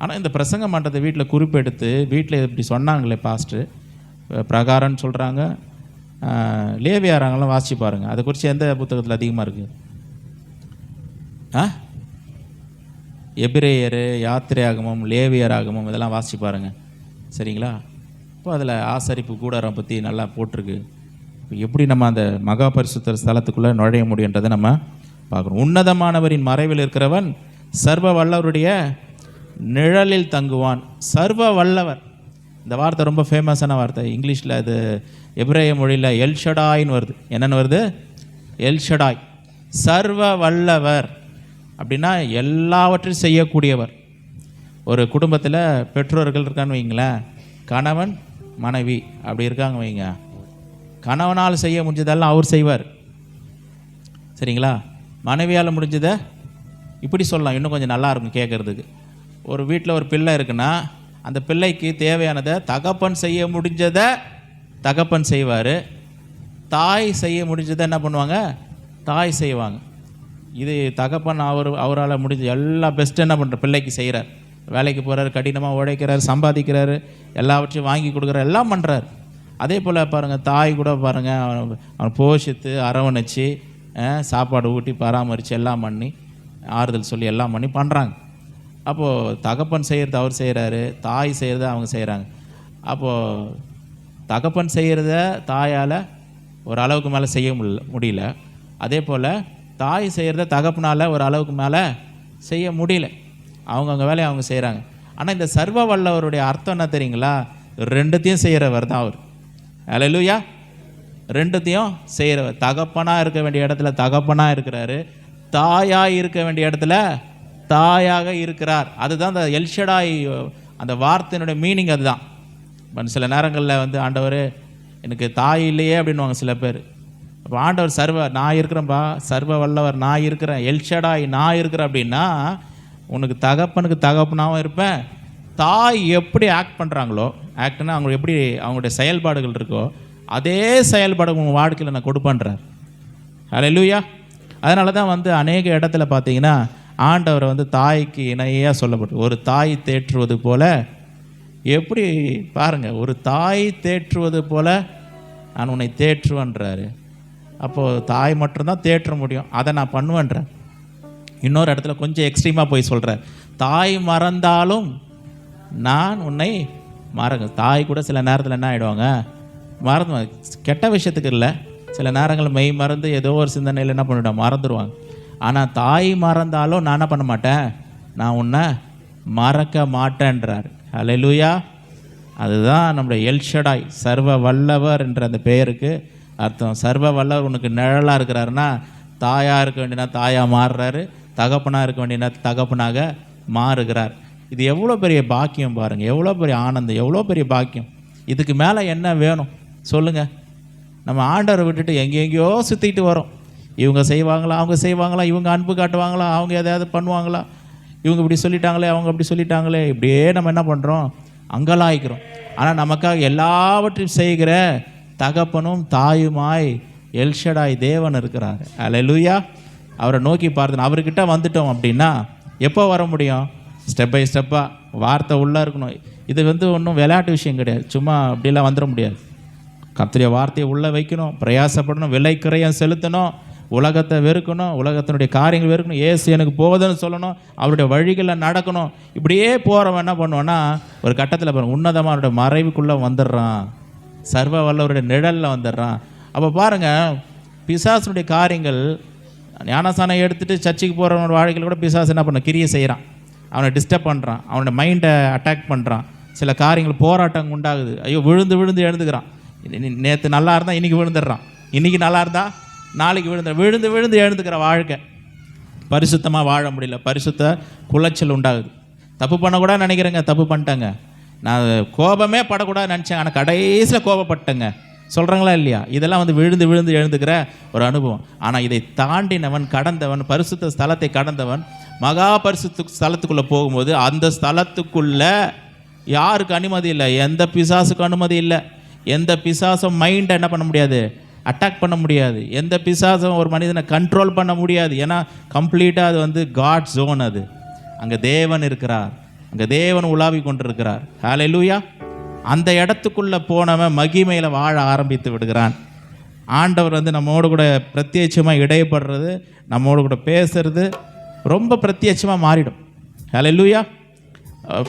ஆனால் இந்த பிரசங்கம் பண்ணுறதை வீட்டில் குறிப்பெடுத்து, வீட்டில் இப்படி சொன்னாங்களே பாஸ்டர், பிரகாரம்னு சொல்கிறாங்க, லேவியாராங்கெல்லாம் வாசிச்சு பாருங்கள். அதை குறித்து எந்த புத்தகத்தில் அதிகமாக இருக்குது? எபிரேயர், யாத்திரையாகமம், லேவியராகமம், இதெல்லாம் வாசிச்சு பாருங்கள், சரிங்களா? இப்போ அதில் ஆசரிப்பு கூடாரம் பற்றி நல்லா போட்டிருக்கு. இப்போ எப்படி நம்ம அந்த மகா பரிசுத்த ஸ்தலத்துக்குள்ளே நுழைய முடியுன்றதை நம்ம பார்க்குறோம். உன்னதமானவரின் மறைவில் இருக்கிறவன் சர்வ வல்லவருடைய நிழலில் தங்குவான். சர்வ வல்லவர், இந்த வார்த்தை ரொம்ப ஃபேமஸான வார்த்தை. இங்கிலீஷில் அது எபிரேய மொழியில் எல்ஷடாய்ன்னு வருது. என்னென்னு வருது? எல்ஷடாய். சர்வ வல்லவர் அப்படின்னா எல்லாவற்றையும் செய்யக்கூடியவர். ஒரு குடும்பத்தில் பெற்றோர்கள் இருக்கான்னு வைங்களேன், கணவன் மனைவி அப்படி இருக்காங்க வைங்க, கணவனால் செய்ய முடிஞ்சதெல்லாம் அவர் செய்வார், சரிங்களா? மனைவியால் முடிஞ்சதை இப்படி சொல்லலாம், இன்னும் கொஞ்சம் நல்லா இருக்கும் கேட்குறதுக்கு. ஒரு வீட்டில் ஒரு பிள்ளை இருக்குன்னா, அந்த பிள்ளைக்கு தேவையானதை தகப்பன் செய்ய முடிஞ்சதை தகப்பன் செய்வார், தாய் செய்ய முடிஞ்சதை என்ன பண்ணுவாங்க, தாய் செய்வாங்க. இது தகப்பன் அவரால் முடிஞ்ச எல்லா பெஸ்ட்டு என்ன பண்ணுற பிள்ளைக்கு செய்கிறார். வேலைக்கு போகிறார், கடினமாக உழைக்கிறார், சம்பாதிக்கிறாரு, எல்லாவற்றையும் வாங்கி கொடுக்குறாரு, எல்லாம் பண்ணுறாரு. அதே போல் பாருங்கள், தாய் கூட பாருங்கள், அவனை போஷித்து அரவணைச்சி சாப்பாடு ஊட்டி பராமரித்து எல்லாம் பண்ணி ஆறுதல் சொல்லி எல்லாம் பண்ணி பண்ணுறாங்க. அப்போது தகப்பன் செய்கிறது அவர் செய்கிறாரு, தாய் செய்கிறத அவங்க செய்கிறாங்க. அப்போது தகப்பன் செய்கிறத தாயால் ஒரு அளவுக்கு மேலே செய்ய முடியல. அதே போல் தாய் செய்கிறத தகப்பனால் ஒரு அளவுக்கு மேலே செய்ய முடியல. அவங்கவுங்க வேலையை அவங்க செய்கிறாங்க. ஆனால் இந்த சர்வ வல்லவருடைய அர்த்தம் என்ன தெரியுங்களா? ரெண்டுத்தையும் செய்கிறவர் தான் அவர். அல்லேலூயா. ரெண்டுத்தையும் செய்கிறவர். தகப்பனாக இருக்க வேண்டிய இடத்துல தகப்பனாக இருக்கிறாரு, தாயாக இருக்க வேண்டிய இடத்துல தாயாக இருக்கிறார். அதுதான் அந்த எல்ஷடாய், அந்த வார்த்தையினுடைய மீனிங் அதுதான். சில நேரங்களில் வந்து ஆண்டவர் எனக்கு தாய் இல்லையே அப்படின்வாங்க சில பேர். அப்போ ஆண்டவர் நான் இருக்கிறேன்ப்பா, சர்வ வல்லவர் நான் இருக்கிறேன், எல்ஷடாய் நான் இருக்கிறேன் அப்படின்னா, உனக்கு தகப்பனுக்கு தகப்பனாகவும் இருப்பேன், தாய் எப்படி ஆக்ட் பண்ணுறாங்களோ, ஆக்ட்னா அவங்க எப்படி அவங்களுடைய செயல்பாடுகள் இருக்கோ அதே செயல்பாடு உங்கள் வாழ்க்கையில் நான் கொடுப்பேன்றார். அல்லேலூயா. அதனால தான் வந்து அநேக இடத்துல பார்த்தீங்கன்னா ஆண்டவரை வந்து தாய்க்கு இணையாக சொல்லப்பட்டு, ஒரு தாய் தேற்றுவது போல, எப்படி பாருங்கள், ஒரு தாய் தேற்றுவது போல நான் உன்னை தேற்றுவேன்றாரு. அப்போது தாய் மட்டும்தான் தேற்ற முடியும், அதை நான் பண்ணுவேன்றேன். இன்னொரு இடத்துல கொஞ்சம் எக்ஸ்ட்ரீமாக போய் சொல்கிறேன், தாய் மறந்தாலும் நான் உன்னை தாய் கூட சில நேரத்தில் என்ன ஆகிடுவாங்க, மறந்து, கெட்ட விஷயத்துக்கு இல்லை, சில நேரங்கள் மெய் மறந்து ஏதோ ஒரு சிந்தனையில் என்ன பண்ணிவிடுவாங்க, மறந்துடுவாங்க. ஆனால் தாய் மறந்தாலும் நான் என்ன பண்ண மாட்டேன், நான் உன்னை மறக்க மாட்டேன்றார். அல்லேலூயா. அதுதான் நம்முடைய எல்ஷடாய், சர்வ வல்லவர் என்ற அந்த பெயருக்கு அர்த்தம். சர்வ வல்லவர் உனக்கு நிழலாக இருக்கிறாருன்னா, தாயாக இருக்க வேண்டியனா தாயாக மாறுறாரு, தகப்பனாக இருக்க வேண்டியனா தகப்பனாக மாறுகிறார். இது எவ்வளோ பெரிய பாக்கியம் பாருங்கள், எவ்வளோ பெரிய ஆனந்தம், எவ்வளோ பெரிய பாக்கியம். இதுக்கு மேலே என்ன வேணும் சொல்லுங்கள்? நம்ம ஆண்டவரை விட்டுட்டு எங்கெங்கேயோ சுற்றிக்கிட்டு வரோம். இவங்க செய்வாங்களா, அவங்க செய்வாங்களா, இவங்க அன்பு காட்டுவாங்களா, அவங்க எதாவது பண்ணுவாங்களா, இவங்க இப்படி சொல்லிட்டாங்களே, அவங்க அப்படி சொல்லிட்டாங்களே, இப்படியே நம்ம என்ன பண்ணுறோம், அங்கலாய்க்கிறோம். ஆனால் நமக்காக எல்லாவற்றையும் செய்கிற தகப்பனும் தாயுமாய் எல்ஷடாய் தேவன் இருக்கிறார். அல்லேலூயா. அவரை நோக்கி பார்த்து அவர்கிட்ட வந்துட்டோம் அப்படின்னா எப்போ வர முடியும்? ஸ்டெப் பை ஸ்டெப்பாக வார்த்தை உள்ளே இருக்கணும். இது ஒன்றும் விளையாட்டு விஷயம் கிடையாது. சும்மா அப்படிலாம் வந்துட முடியாது. கர்த்தருடைய வார்த்தையை உள்ளே வைக்கணும், பிரயாசப்படணும், விலை கிரயம் செலுத்தணும், உலகத்தை வெறுக்கணும், உலகத்தினுடைய காரியங்கள் வெறுக்கணும், ஏசு எனக்கு போகுதுன்னு சொல்லணும், அவருடைய வழிகளில் நடக்கணும். இப்படியே போகிறவன் என்ன பண்ணுவான்னா ஒரு கட்டத்தில் பாருங்கள், உன்னதமானோட மறைவுக்குள்ளே வந்துடுறான், சர்வ வல்லவருடைய நிழலில் வந்துடுறான். அப்போ பாருங்கள், பிசாசனுடைய காரியங்கள், ஞானசானம் எடுத்துகிட்டு சர்ச்சுக்கு போகிறவனோட வாழ்க்கையில் கூட பிசாசு என்ன பண்ண கிரியை செய்கிறான், அவனை டிஸ்டர்ப் பண்ணுறான், அவனோட மைண்டை அட்டாக் பண்ணுறான், சில காரியங்கள் போராட்டம் உண்டாகுது. ஐயோ விழுந்து விழுந்து எழுந்துக்கிறான். நேற்று நல்லா இருந்தால் இன்றைக்கி விழுந்துடுறான், இன்றைக்கி நல்லா இருந்தால் நாளைக்கு விழுந்து விழுந்து எழுந்துக்கிற வாழ்க்கை. பரிசுத்தமாக வாழ முடியல, பரிசுத்த குலைச்சல் உண்டாகுது. தப்பு பண்ணக்கூடாது நினைக்கிறேங்க, தப்பு பண்ணிட்டேங்க, நான் கோபமே படக்கூடாது நினச்சேன், ஆனால் கடைசியில் கோபப்பட்டேங்க சொல்கிறாங்களா இல்லையா? இதெல்லாம் விழுந்து விழுந்து எழுந்துக்கிற ஒரு அனுபவம். ஆனால் இதை தாண்டினவன், கடந்தவன், பரிசுத்த ஸ்தலத்தை கடந்தவன், மகா பரிசுத்த ஸ்தலத்துக்குள்ளே போகும்போது அந்த ஸ்தலத்துக்குள்ளே யாருக்கு அனுமதி இல்லை, எந்த பிசாசுக்கும் அனுமதி இல்லை. எந்த பிசாசும் மைண்டை என்ன பண்ண முடியாது, அட்டாக் பண்ண முடியாது. எந்த பிசாசும் ஒரு மனிதனை கண்ட்ரோல் பண்ண முடியாது. ஏன்னா கம்ப்ளீட்டாக அது காட் ஜோன். அது அங்கே தேவன் இருக்கிறார், அங்கே தேவன் உலாவி கொண்டிருக்கிறார். ஹல்லேலூயா. அந்த இடத்துக்குள்ளே போனவன் மகிமையில் வாழ ஆரம்பித்து விடுகிறான். ஆண்டவர் நம்மோடு கூட பிரத்யட்சமாக இடைப்படுறது, நம்மோடு கூட பேசுறது ரொம்ப பிரத்யட்சமாக மாறிடும். ஹல்லேலூயா.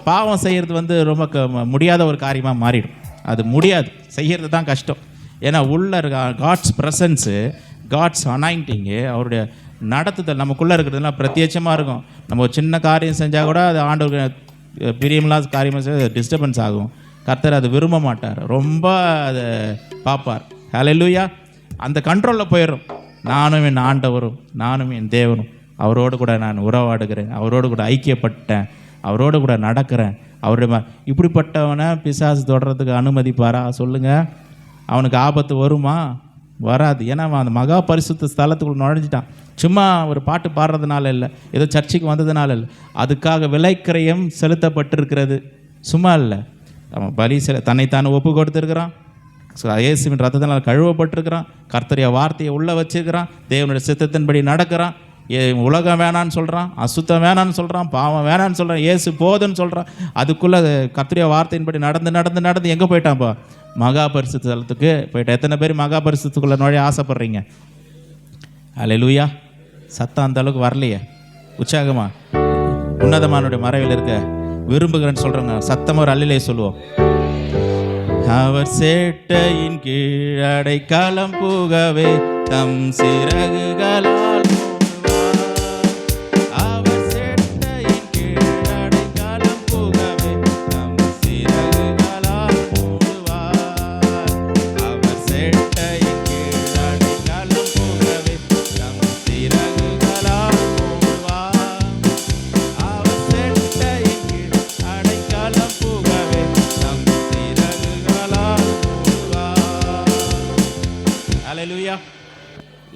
பாவம் செய்கிறது ரொம்ப முடியாத ஒரு காரியமாக மாறிடும். அது முடியாது, செய்கிறது தான் கஷ்டம். ஏன்னா உள்ள இருக்க காட்ஸ் ப்ரெசன்ஸு, காட்ஸ் அனாயிண்டிங்கு, அவருடைய நடத்துதல் நமக்குள்ளே இருக்கிறதுலாம் பிரத்யட்சமாக இருக்கும். நம்ம ஒரு சின்ன காரியம் செஞ்சால் கூட அது ஆண்டவருக்கு பிரியமில்லாத காரியமாக செய்ய டிஸ்டர்பன்ஸ் ஆகும். கர்த்தர் அதை விரும்ப மாட்டார், ரொம்ப அதை பார்ப்பார். ஹல்லேலூயா. அந்த கண்ட்ரோலில் போயிடும். நானும் என் ஆண்டவரும், நானும் என் தேவனும், அவரோடு கூட நான் உறவாடுகிறேன், அவரோடு கூட ஐக்கியப்பட்டேன், அவரோடு கூட நடக்கிறேன். அவருடைய இப்படிப்பட்டவனை பிசாசு தொடர்றதுக்கு அனுமதிப்பாரா சொல்லுங்கள்? அவனுக்கு ஆபத்து வருமா? வராது. ஏன்னா அவன் அந்த மகா பரிசுத்த ஸ்தலத்துக்குள்ள நுழைஞ்சிட்டான். சும்மா ஒரு பாட்டு பாடுறதுனால இல்லை, ஏதோ சர்ச்சுக்கு வந்ததுனால இல்லை, அதுக்காக விலைக்கிரயம் செலுத்தப்பட்டிருக்கிறது. சும்மா இல்லை, அவன் பலி தன்னைத்தானே ஒப்பு கொடுத்துருக்கிறான், இயேசுவின் ரத்தத்தினால் கழுவப்பட்டிருக்கிறான், கர்த்தருடைய வார்த்தையை உள்ளே வச்சுருக்கிறான், தேவனுடைய சித்தத்தின்படி நடக்கிறான். உலகம் வேணான்னு சொல்கிறான், அசுத்தம் வேணான்னு சொல்கிறான், பாவம் வேணான்னு சொல்கிறான், இயேசு போதுன்னு சொல்கிறான். அதுக்குள்ளே கர்த்தருடைய வார்த்தையின்படி நடந்து நடந்து நடந்து எங்கே போயிட்டான்ப்பா? மகா பரிசுத்த ஸ்தலத்துக்கு போயிட்டான். எத்தனை பேர் மகா பரிசுத்துக்குள்ளே நுழைய ஆசைப்பட்றீங்க? ஹல்லேலூயா. சத்தம் அந்த அளவுக்கு வரலையே. உற்சாகமா உன்னதமானுடைய மறைவில் இருக்க விரும்புகிறேன்னு சொல்கிறேங்க. சத்தமாக ஒரு அல்லிலே சொல்லுவோம். அவர் சேட்டையின் கீழ் அடைக்கலம் புகவே தம் சிறகுகளால்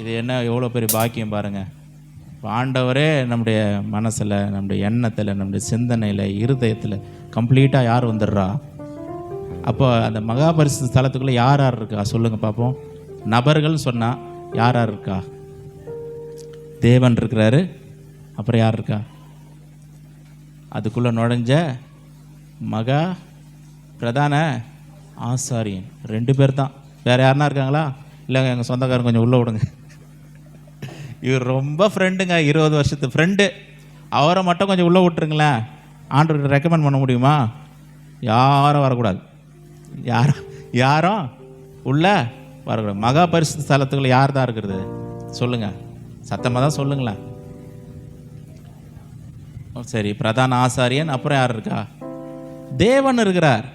இது என்ன எவ்வளோ பெரிய பாக்கியம் பாருங்கள். ஆண்டவரே நம்முடைய மனசில், நம்முடைய எண்ணத்தில், நம்முடைய சிந்தனையில், இருதயத்தில் கம்ப்ளீட்டாக யார் வந்துடுறா? அப்போ அந்த மகா பரிசுத்த ஸ்தலத்துக்குள்ளே யார் யார் இருக்கா சொல்லுங்கள் பார்ப்போம். நபர்கள் சொன்னால் யார் யார் இருக்கா? தேவன் இருக்கிறாரு, அப்புறம் யார் இருக்கா? அதுக்குள்ளே நுழைஞ்ச மகா பிரதான ஆசாரியன் 2 பேர் தான். வேறு யாருன்னா இருக்காங்களா? இல்லைங்க, எங்கள் சொந்தக்காரங்க கொஞ்சம் உள்ளே விடுங்க. இவர் ரொம்ப ஃப்ரெண்டுங்க, 20 வருஷத்து ஃப்ரெண்டு. அவரை மட்டும் கொஞ்சம் உள்ளே விட்டுருங்களேன். ஆண்டவர்கிட்ட ரெக்கமெண்ட் பண்ண முடியுமா? யாரும் வரக்கூடாது, யாரும் உள்ளே வரக்கூடாது. மகா பரிசுத்த ஸ்தலத்துக்குள்ள யார் தான் இருக்கிறது சொல்லுங்கள்? சத்தமாக தான் சொல்லுங்களேன். சரி, பிரதான ஆசாரியன், அப்புறம் யார் இருக்கா? தேவன் இருக்கிறார்,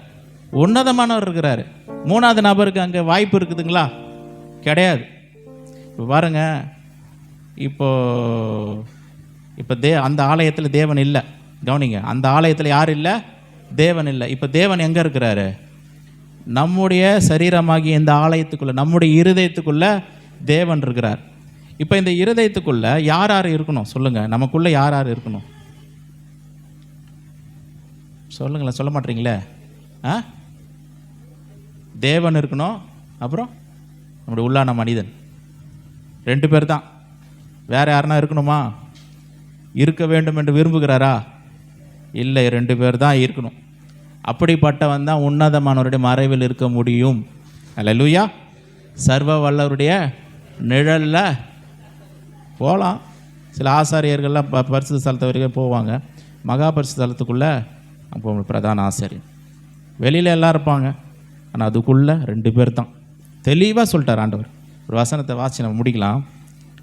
உன்னதமானவர் இருக்கிறார். 3வது நபருக்கு அங்கே வாய்ப்பு இருக்குதுங்களா? கிடையாது. இப்போ பாருங்க, இப்போ அந்த ஆலயத்தில் தேவன் இல்லை. கவனிங்க, அந்த ஆலயத்தில் யார் இல்லை? தேவன் இல்லை. இப்போ தேவன் எங்கே இருக்கிறாரு? நம்முடைய சரீரமாகிய இந்த ஆலயத்துக்குள்ளே, நம்முடைய இருதயத்துக்குள்ளே தேவன் இருக்கிறார். இப்போ இந்த இருதயத்துக்குள்ளே யார் யார் இருக்கணும் சொல்லுங்கள்? நமக்குள்ளே யார் யார் இருக்கணும் சொல்லுங்களேன். சொல்ல மாட்டீங்களே? தேவன் இருக்கணும், அப்புறம் நம்முடைய உள்ளான மனிதன். 2 பேர் தான். வேறு யாருன்னா இருக்கணுமா? இருக்க வேண்டும் என்று விரும்புகிறாரா? இல்லை, 2 பேர் தான் இருக்கணும். அப்படிப்பட்டவன் தான் உன்னதமானவருடைய மறைவில் இருக்க முடியும். அல்லேலூயா. சர்வ வல்லவருடைய நிழலில் போகலாம். சில ஆசாரியர்கள்லாம் பரிசுத்த ஸ்தலத்தை வரைக்கும் போவாங்க. மகா பரிசுத்த ஸ்தலத்துக்குள்ளே அப்போ பிரதான ஆசாரியர், வெளியில் எல்லாம் இருப்பாங்க, ஆனால் அதுக்குள்ளே 2 பேர் தான். தெளிவாக சொல்லிட்டார் ஆண்டவர். ஒரு வசனத்தை வாசி நம்ம முடிக்கலாம்.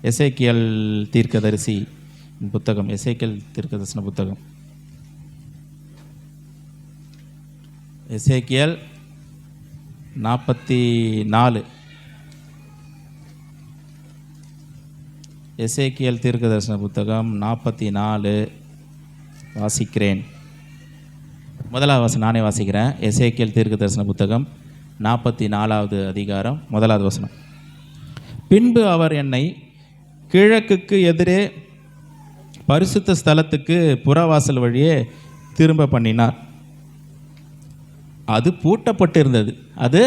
எசேக்கியேல் தீர்க்கதரிசி புத்தகம், எசேக்கியேல் தீர்க்கதரிசன புத்தகம், எசேக்கியேல் 44. எசேக்கியேல் தீர்க்கதரிசன புத்தகம் 44 வாசிக்கிறேன். முதலாவது வசனம் நானே வாசிக்கிறேன். எசேக்கியேல் தீர்க்கதரிசன புத்தகம் 44வது அதிகாரம் 1வது வசனம். பின்பு அவர் என்னை கிழக்குக்கு எதிரே பரிசுத்த ஸ்தலத்துக்கு புறவாசல் வழியே திரும்ப பண்ணினார். அது பூட்டப்பட்டிருந்தது. அது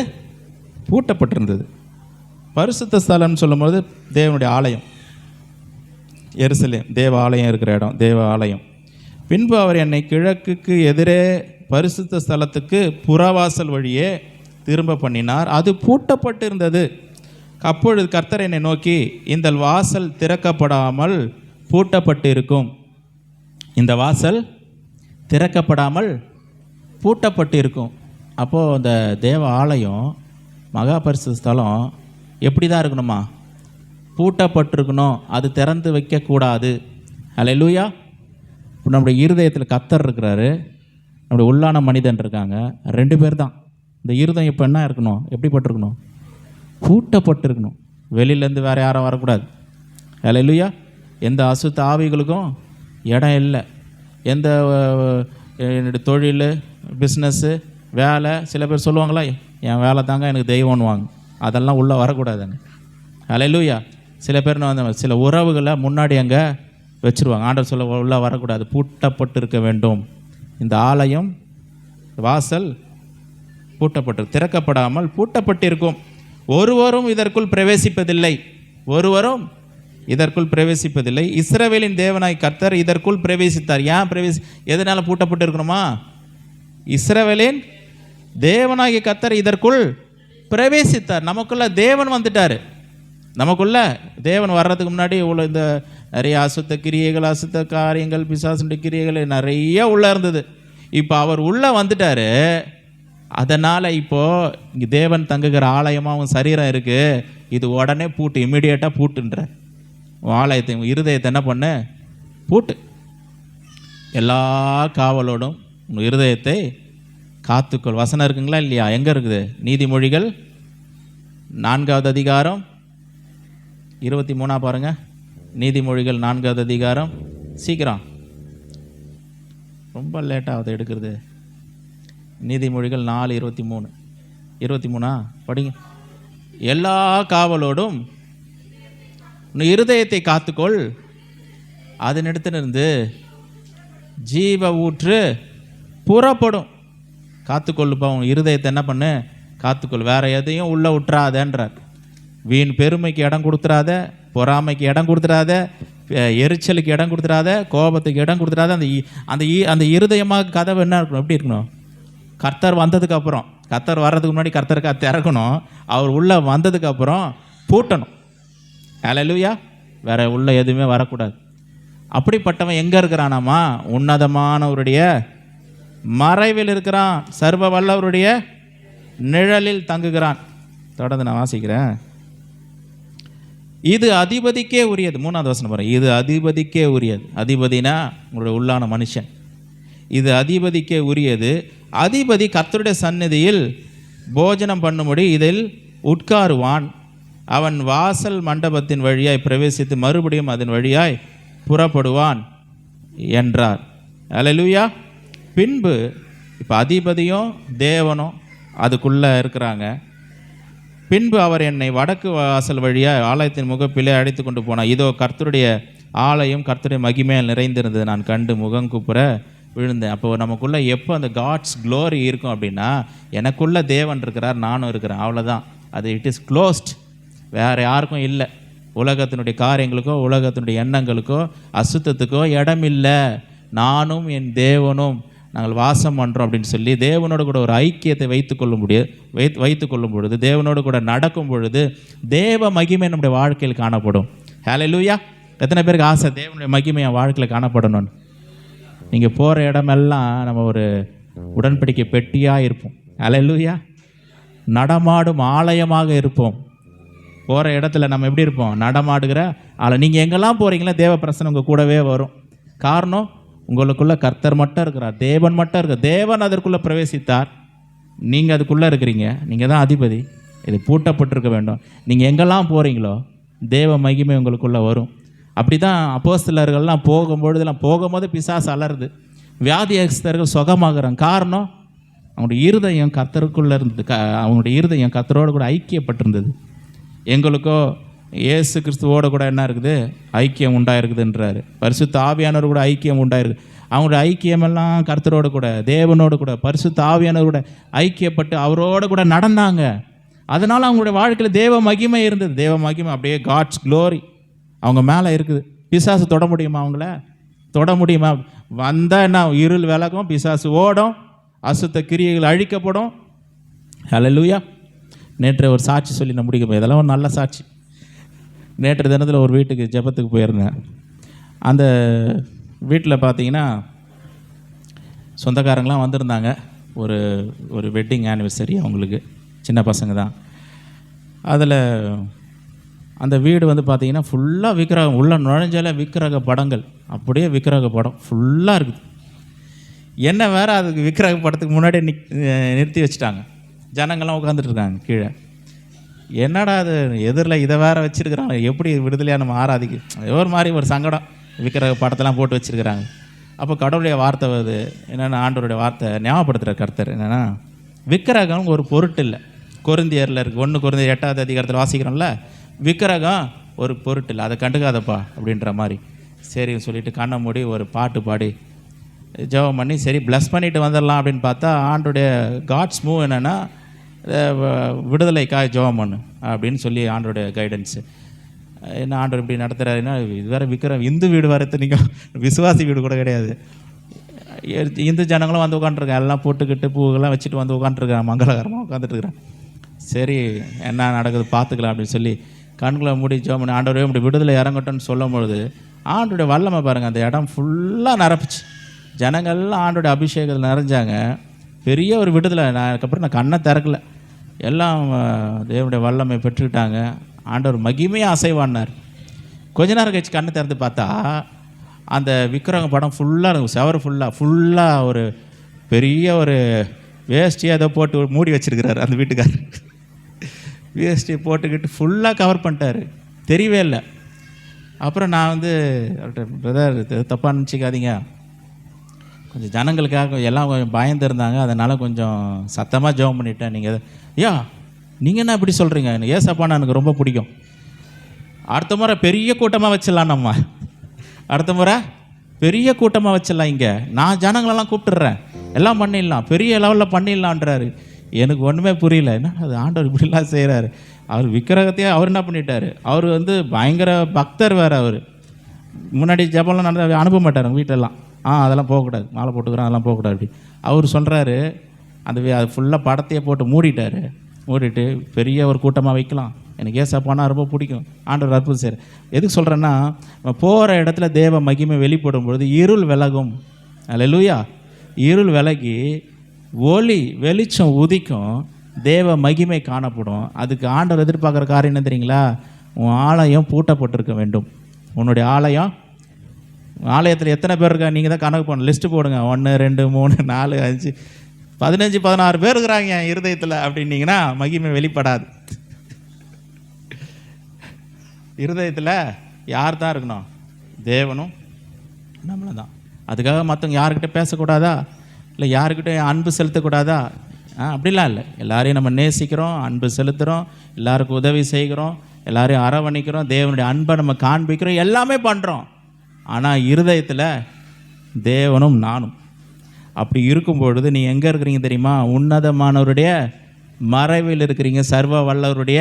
பூட்டப்பட்டிருந்தது. பரிசுத்த ஸ்தலம்னு சொல்லும்போது தேவனுடைய ஆலயம், எருசலேம் தேவ ஆலயம் இருக்கிற இடம், தேவ ஆலயம். பின்பு அவர் என்னை கிழக்குக்கு எதிரே பரிசுத்த ஸ்தலத்துக்கு புறவாசல் வழியே திரும்ப பண்ணினார். அது பூட்டப்பட்டிருந்தது. அப்பொழுது கர்த்தர் என்னை நோக்கி, இந்த வாசல் திறக்கப்படாமல் பூட்டப்பட்டிருக்கும். இந்த வாசல் திறக்கப்படாமல் பூட்டப்பட்டிருக்கும். அப்போது அந்த தேவ ஆலயம், மகா பரிசுத்த ஸ்தலம் எப்படி தான் இருக்கணுமா? பூட்டப்பட்டிருக்கணும். அது திறந்து வைக்கக்கூடாது. அல்லேலூயா. இப்போ நம்முடைய இருதயத்தில் கர்த்தர் இருக்கிறாரு, நம்முடைய உள்ளான மனிதன் இருக்காங்க, 2 பேர் தான். இந்த இருதயம் இப்போ என்ன இருக்கணும்? எப்படிப்பட்டிருக்கணும்? பூட்டப்பட்டிருக்கணும். வெளியிலேருந்து வேறு யாரும் வரக்கூடாது. அல்லேலூயா. எந்த அசுத்த ஆவிகளுக்கும் இடம் இல்லை. எந்த என்னுடைய தொழில், பிஸ்னஸ்ஸு, வேலை, சில பேர் சொல்லுவாங்களா, என் வேலை தாங்க எனக்கு தெய்வம்னுவாங்க. அதெல்லாம் உள்ளே வரக்கூடாதுங்க. அல்லேலூயா. சில பேர் சில உறவுகளை முன்னாடி அங்கே வச்சுருவாங்க. ஆண்டவர் சொல்ல உள்ளே வரக்கூடாது, பூட்டப்பட்டு இருக்க வேண்டும். இந்த ஆலயம் வாசல் பூட்டப்பட்டு திறக்கப்படாமல் பூட்டப்பட்டிருக்கும். ஒருவரும் இதற்குள் பிரவேசிப்பதில்லை. ஒருவரும் இதற்குள் பிரவேசிப்பதில்லை. இஸ்ரவேலின் தேவனாய் கர்த்தர் இதற்குள் பிரவேசித்தார். ஏன் எதனால் பூட்டப்பட்டு இருக்கணுமா? இஸ்ரவேலின் தேவனாகிய கர்த்தர் இதற்குள் பிரவேசித்தார். நமக்குள்ள தேவன் வந்துட்டார். நமக்குள்ள தேவன் வர்றதுக்கு முன்னாடி உள்ள இந்த நிறைய அசுத்த கிரியைகள், அசுத்த காரியங்கள், பிசாசுடைய கிரியைகள் நிறைய உள்ளே இருந்தது. இப்போ அவர் உள்ளே வந்துட்டார். அதனால் இப்போது இங்கே தேவன் தங்குகிற ஆலயமாகவும் சரீரம் இருக்குது. இது உடனே பூட்டு, இம்மிடியேட்டாக பூட்டுன்ற ஆலயத்தை, இருதயத்தை என்ன பண்ணு? பூட்டு. எல்லா காவலோடும் உங்கள் இருதயத்தை காத்துக்கொள். வசனம் இருக்குங்களா இல்லையா? எங்கே இருக்குது? நீதிமொழிகள் 4வது அதிகாரம் 23 பாருங்கள். நீதிமொழிகள் 4வது அதிகாரம். சீக்கிரம், ரொம்ப லேட்டாக எடுக்கிறது. நீதிமொழிகள் 4:23. 23 படிங்க. எல்லா காவலோடும் உன் இருதயத்தை காத்துக்கொள், அதனிடத்திலிருந்து ஜீவ ஊற்று புறப்படும். காத்துக்கொள்ளுப்பா, உன் இருதயத்தை என்ன பண்ணு? காத்துக்கொள். வேறு எதையும் உள்ளே விட்டுறாதன்றார். வீண் பெருமைக்கு இடம் கொடுத்துறாத, பொறாமைக்கு இடம் கொடுத்துடாத, எரிச்சலுக்கு இடம் கொடுத்துடாத, கோபத்துக்கு இடம் கொடுத்துடாத. அந்த இருதயமாக கதவு என்ன இருக்கணும்? எப்படி இருக்கணும்? கர்த்தர் வந்ததுக்கப்புறம், கர்த்தர் வர்றதுக்கு முன்னாடி கர்த்தருக்கா திறக்கணும். அவர் உள்ளே வந்ததுக்கப்புறம் பூட்டணும். அல்லேலூயா. வேற உள்ள எதுவுமே வரக்கூடாது. அப்படிப்பட்டவன் எங்கே இருக்கிறானாமா? உன்னதமானவருடைய மறைவில் இருக்கிறான். சர்வ வல்லவருடைய நிழலில் தங்குகிறான். தொடர்ந்து நான் வாசிக்கிறேன். இது அதிபதிக்கே உரியது. 3வது வசனம் பாருங்க. இது அதிபதிக்கே உரியது. அதிபதினா உங்களுடைய உள்ளான மனுஷன். இது அதிபதிக்கே உரியது. அதிபதி கர்த்தருடைய சந்நிதியில் போஜனம் பண்ணும்படி இதில் உட்காருவான். அவன் வாசல் மண்டபத்தின் வழியாய் பிரவேசித்து மறுபடியும் அதன் வழியாய் புறப்படுவான் என்றார். அல்லேலூயா. பின்பு இப்போ அதிபதியும் தேவனும் அதுக்குள்ளே இருக்கிறாங்க. பின்பு அவர் என்னை வடக்கு வாசல் வழியாக ஆலயத்தின் முகப்பிலே அழைத்து கொண்டு போனார். இதோ கர்த்தருடைய ஆலயம் கர்த்தருடைய மகிமையால் நிறைந்திருந்தது. நான் கண்டு முகங்குப்புற விழுந்தேன். அப்போ நமக்குள்ளே எப்போ அந்த காட்ஸ் க்ளோரி இருக்கும் அப்படின்னா, எனக்குள்ளே தேவன் இருக்கிறார், நானும் இருக்கிறேன், அவ்வளோதான். அது இட் இஸ் க்ளோஸ்ட். வேறு யாருக்கும் இல்லை. உலகத்தினுடைய காரியங்களுக்கோ உலகத்தினுடைய எண்ணங்களுக்கோ அசுத்தத்துக்கோ இடம் இல்லை. நானும் என் தேவனும் நாங்கள் வாசம் பண்ணுறோம் அப்படின்னு சொல்லி தேவனோடு கூட ஒரு ஐக்கியத்தை வைத்துக்கொள்ளும் பொழுது, தேவனோடு கூட நடக்கும் பொழுது தேவ மகிமை நம்முடைய வாழ்க்கையில் காணப்படும். ஹல்லேலூயா. எத்தனை பேருக்கு ஆசை தேவனுடைய மகிமை என் வாழ்க்கையில் காணப்படணும்னு? நீங்கள் போகிற இடமெல்லாம் நம்ம ஒரு உடன்படிக்கை பெட்டியாக இருப்போம். ஹல்லேலூயா. நடமாடும் ஆலயமாக இருப்போம். போகிற இடத்துல நம்ம எப்படி இருப்போம்? நடமாடுகிற நீங்கள் எங்கெல்லாம் போகிறீங்களோ தேவ பிரசன்னம் உங்கள் கூடவே வரும். காரணம், உங்களுக்குள்ளே கர்த்தர் மட்டும் இருக்கிறார், தேவன் மட்டும் இருக்கிறார். தேவன் அதற்குள்ளே பிரவேசித்தார், நீங்கள் அதுக்குள்ளே இருக்கிறீங்க, நீங்கள் தான் அதிபதி. இது பூட்டப்பட்டிருக்க வேண்டும். நீங்கள் எங்கெல்லாம் போகிறீங்களோ தேவ மகிமை உங்களுக்குள்ளே வரும். அப்படி தான் அப்போஸ்தலர்கள்லாம் போகும்போது பிசாசு அலறுது, வியாதியஸ்தர்கள் சுகமாகறாங்க. காரணம், அவங்களுடைய இருதயம் கர்த்தருக்குள்ளே இருந்தது. அவங்களுடைய இருதயம் கர்த்தரோடு கூட ஐக்கியப்பட்டிருந்தது. எங்களுக்கோ இயேசு கிறிஸ்துவோடு கூட என்ன இருக்குது? ஐக்கியம் உண்டாயிருக்குதுன்றாரு. பரிசுத்த ஆவியானவர் கூட ஐக்கியம் உண்டாயிருக்கு. அவங்களுடைய ஐக்கியமெல்லாம் கர்த்தரோடு கூட, தேவனோடு கூட, பரிசுத்த ஆவியானவர் கூட ஐக்கியப்பட்டு அவரோடு கூட நடந்தாங்க. அதனால் அவங்களுடைய வாழ்க்கையில் தேவ மகிமை இருந்தது. தேவ மகிமை அப்படியே காட்ஸ் க்ளோரி அவங்க மேலே இருக்குது. பிசாசு தொட முடியுமா? அவங்கள தொட முடியுமா? வந்தால் என்ன? இருள் விலகும், பிசாசு ஓடும், அசுத்த கிரியைகள் அழிக்கப்படும். ஹல்லேலூயா. நேற்று ஒரு சாட்சி சொல்லி நான் முடிக்க போய், இதெல்லாம் ஒரு நல்ல சாட்சி. நேற்று தினத்தில் ஒரு வீட்டுக்கு ஜெபத்துக்கு போயிருந்தேன். அந்த வீட்டில் பார்த்தீங்கன்னா சொந்தக்காரங்களாம் வந்திருந்தாங்க. ஒரு வெட்டிங் ஆனிவர்சரி அவங்களுக்கு, சின்ன பசங்க தான். அதில் அந்த வீடு வந்து பார்த்திங்கன்னா ஃபுல்லாக விக்கிரகம், உள்ள நுழைஞ்சால விக்கிரக படங்கள், அப்படியே விக்கிரக படம் ஃபுல்லாக இருக்குது. என்ன வேறு, அதுக்கு விக்கிரக படத்துக்கு முன்னாடியே நிறுத்தி வச்சுட்டாங்க. ஜனங்கள்லாம் உட்காந்துட்ருக்காங்க கீழே. என்னடா அது எதிரில் இதை வேறு வச்சுருக்குறாங்க, எப்படி விடுதலையாக நம்ம ஆராதிக்கு ஒரு மாதிரி ஒரு சங்கடம். விக்கிரக படத்தெல்லாம் போட்டு வச்சுருக்கிறாங்க. அப்போ கடவுளுடைய வார்த்தை வருது, என்னென்னா ஆண்டவருடைய வார்த்தை ஞாபகப்படுத்துகிற கர்த்தர் என்னென்னா, விக்கிரகம் ஒரு பொருட்டு இல்லை. கொரிந்தியரில் இருக்குது, 1 கொரிந்தியர் 8வது அதிகாரத்தில் வாசிக்கிறோம்ல, விக்கிரகம் ஒரு பொருட்டு இல்லை, அதை கண்டுக்காதப்பா அப்படின்ற மாதிரி. சரி சொல்லிவிட்டு கண்ணை மூடி ஒரு பாட்டு பாடி ஜெபம் பண்ணி சரி ப்ளஸ் பண்ணிவிட்டு வந்துடலாம் அப்படின்னு பார்த்தா, ஆண்டுடைய காட்ஸ் மூவ் என்னென்னா, விடுதலைக்காக ஜெபம் பண்ணு அப்படின்னு சொல்லி ஆண்டோடைய கைடன்ஸு. என்ன ஆண்டவர் இப்படி நடத்துகிறாருன்னா, இது வேறு விக்கிரம், இந்து வீடு வரது, நீங்கள் விசுவாசி வீடு கூட கிடையாது. இந்து ஜனங்களும் வந்து உட்காந்துருக்காங்க, எல்லாம் போட்டுக்கிட்டு பூவெல்லாம் வச்சுட்டு வந்து உட்காந்துருக்காங்க, மங்களகரமாக உட்காந்துட்டுருக்குறேன். சரி என்ன நடக்குது பார்த்துக்கலாம் அப்படின்னு சொல்லி கண்களை மூடி ஜெபம் பண்ணி ஆண்டவரே இப்படி விடுதலை இறங்கட்டும்னு சொல்லும் பொழுது ஆண்டோடைய வல்லமை பாருங்கள், அந்த இடம் ஃபுல்லாக நிரப்பிச்சு. ஜனங்கள்லாம் ஆண்டோடைய அபிஷேகத்தில் நிறைஞ்சாங்க. பெரிய ஒரு விடுதலை. அதுக்கப்புறம் நான் கண்ணை திறக்கலை, எல்லாம் தேவனுடைய வல்லமை பெற்றுக்கிட்டாங்க. ஆண்டவர் மகிமையாக அசைவானார். கொஞ்ச நேரம் கழிச்சு கண்ணை திறந்து பார்த்தா அந்த விக்கிரக படம் ஃபுல்லாக இருக்கும், செவர் ஃபுல்லாக ஒரு பெரிய ஒரு வேஷ்டியை அதை போட்டு மூடி வச்சுருக்கிறார் அந்த வீட்டுக்காரர். வேஷ்டியை போட்டுக்கிட்டு ஃபுல்லாக கவர் பண்ணிட்டார், தெரியவே இல்லை. அப்புறம் நான் வந்து பிரதர் தப்பாக நினச்சிக்காதீங்க, கொஞ்சம் ஜனங்களுக்காக எல்லாம் கொஞ்சம் பயந்துருந்தாங்க, அதனால் கொஞ்சம் சத்தமாக ஜெபம் பண்ணிட்டேன். நீங்கள் என்ன இப்படி சொல்கிறீங்க? எனக்கு ஏசப்பானா எனக்கு ரொம்ப பிடிக்கும். அடுத்த முறை பெரிய கூட்டமாக வச்சிடலாம், நம்ம அடுத்த முறை பெரிய கூட்டமாக வச்சிடலாம். இங்கே நான் ஜனங்களெல்லாம் கூப்பிட்டுறேன், எல்லாம் பண்ணிடலாம், பெரிய லெவலில் பண்ணிடலான்றாரு. எனக்கு ஒன்றுமே புரியல, என்ன அது ஆண்டவர் இப்படிலாம் செய்கிறாரு. அவர் விக்கிரகத்தையே அவர் என்ன பண்ணிட்டார், அவர் வந்து பயங்கர பக்தர் வேறு. அவர் முன்னாடி ஜெபம்லாம் நடந்து அனுப்ப மாட்டார் வீட்டெல்லாம். அதெல்லாம் போகக்கூடாது, மாலை போட்டுக்கிறோம், அதெல்லாம் போகக்கூடாது அப்படி அவர் சொல்கிறாரு. அது ஃபுல்லாக படத்தையே போட்டு மூடிட்டு பெரிய ஒரு கூட்டமாக வைக்கலாம். எனக்கு ஏசப்பானா ரொம்ப பிடிக்கும், ஆண்டவர் அற்புதம் செய்கிறார். எதுக்கு சொல்கிறேன்னா, நம்ம போகிற இடத்துல தேவ மகிமை வெளிப்படும் பொழுது இருள் விலகும். அல்லேலூயா. இருள் விலகி ஒளி வெளிச்சம் உதிக்கும், தேவ மகிமை காணப்படும். அதுக்கு ஆண்டவர் எதிர்பார்க்குற காரியம் என்ன தெரியுங்களா? உன் ஆலயம் பூட்டப்பட்டிருக்க வேண்டும். உன்னுடைய ஆலயத்தில் எத்தனை பேர் இருக்கா? நீங்கள் தான் கணக்கு பண்ண லிஸ்ட்டு போடுங்க. 1 2 3 4 5 15 16 பேர் இருக்கிறாங்க என் இருதயத்தில் அப்படின்னீங்கன்னா மகிமை வெளிப்படாது. இருதயத்தில் யார் தான் இருக்கணும்? தேவனும் நம்மளை தான். அதுக்காக மற்றவங்க யாருக்கிட்ட பேசக்கூடாதா, இல்லை யாருக்கிட்ட அன்பு செலுத்தக்கூடாதா? அப்படிலாம் இல்லை. எல்லாரையும் நம்ம நேசிக்கிறோம், அன்பு செலுத்துகிறோம், எல்லாருக்கும் உதவி செய்கிறோம், எல்லாரையும் அரவணைக்கிறோம், தேவனுடைய அன்பை நம்ம காண்பிக்கிறோம், எல்லாமே பண்ணுறோம். ஆனால் இருதயத்தில் தேவனும் நானும். அப்படி இருக்கும் பொழுது நீ எங்கே இருக்கிறீங்க தெரியுமா? உன்னதமானவருடைய மறைவில் இருக்கிறீங்க, சர்வ வல்லவருடைய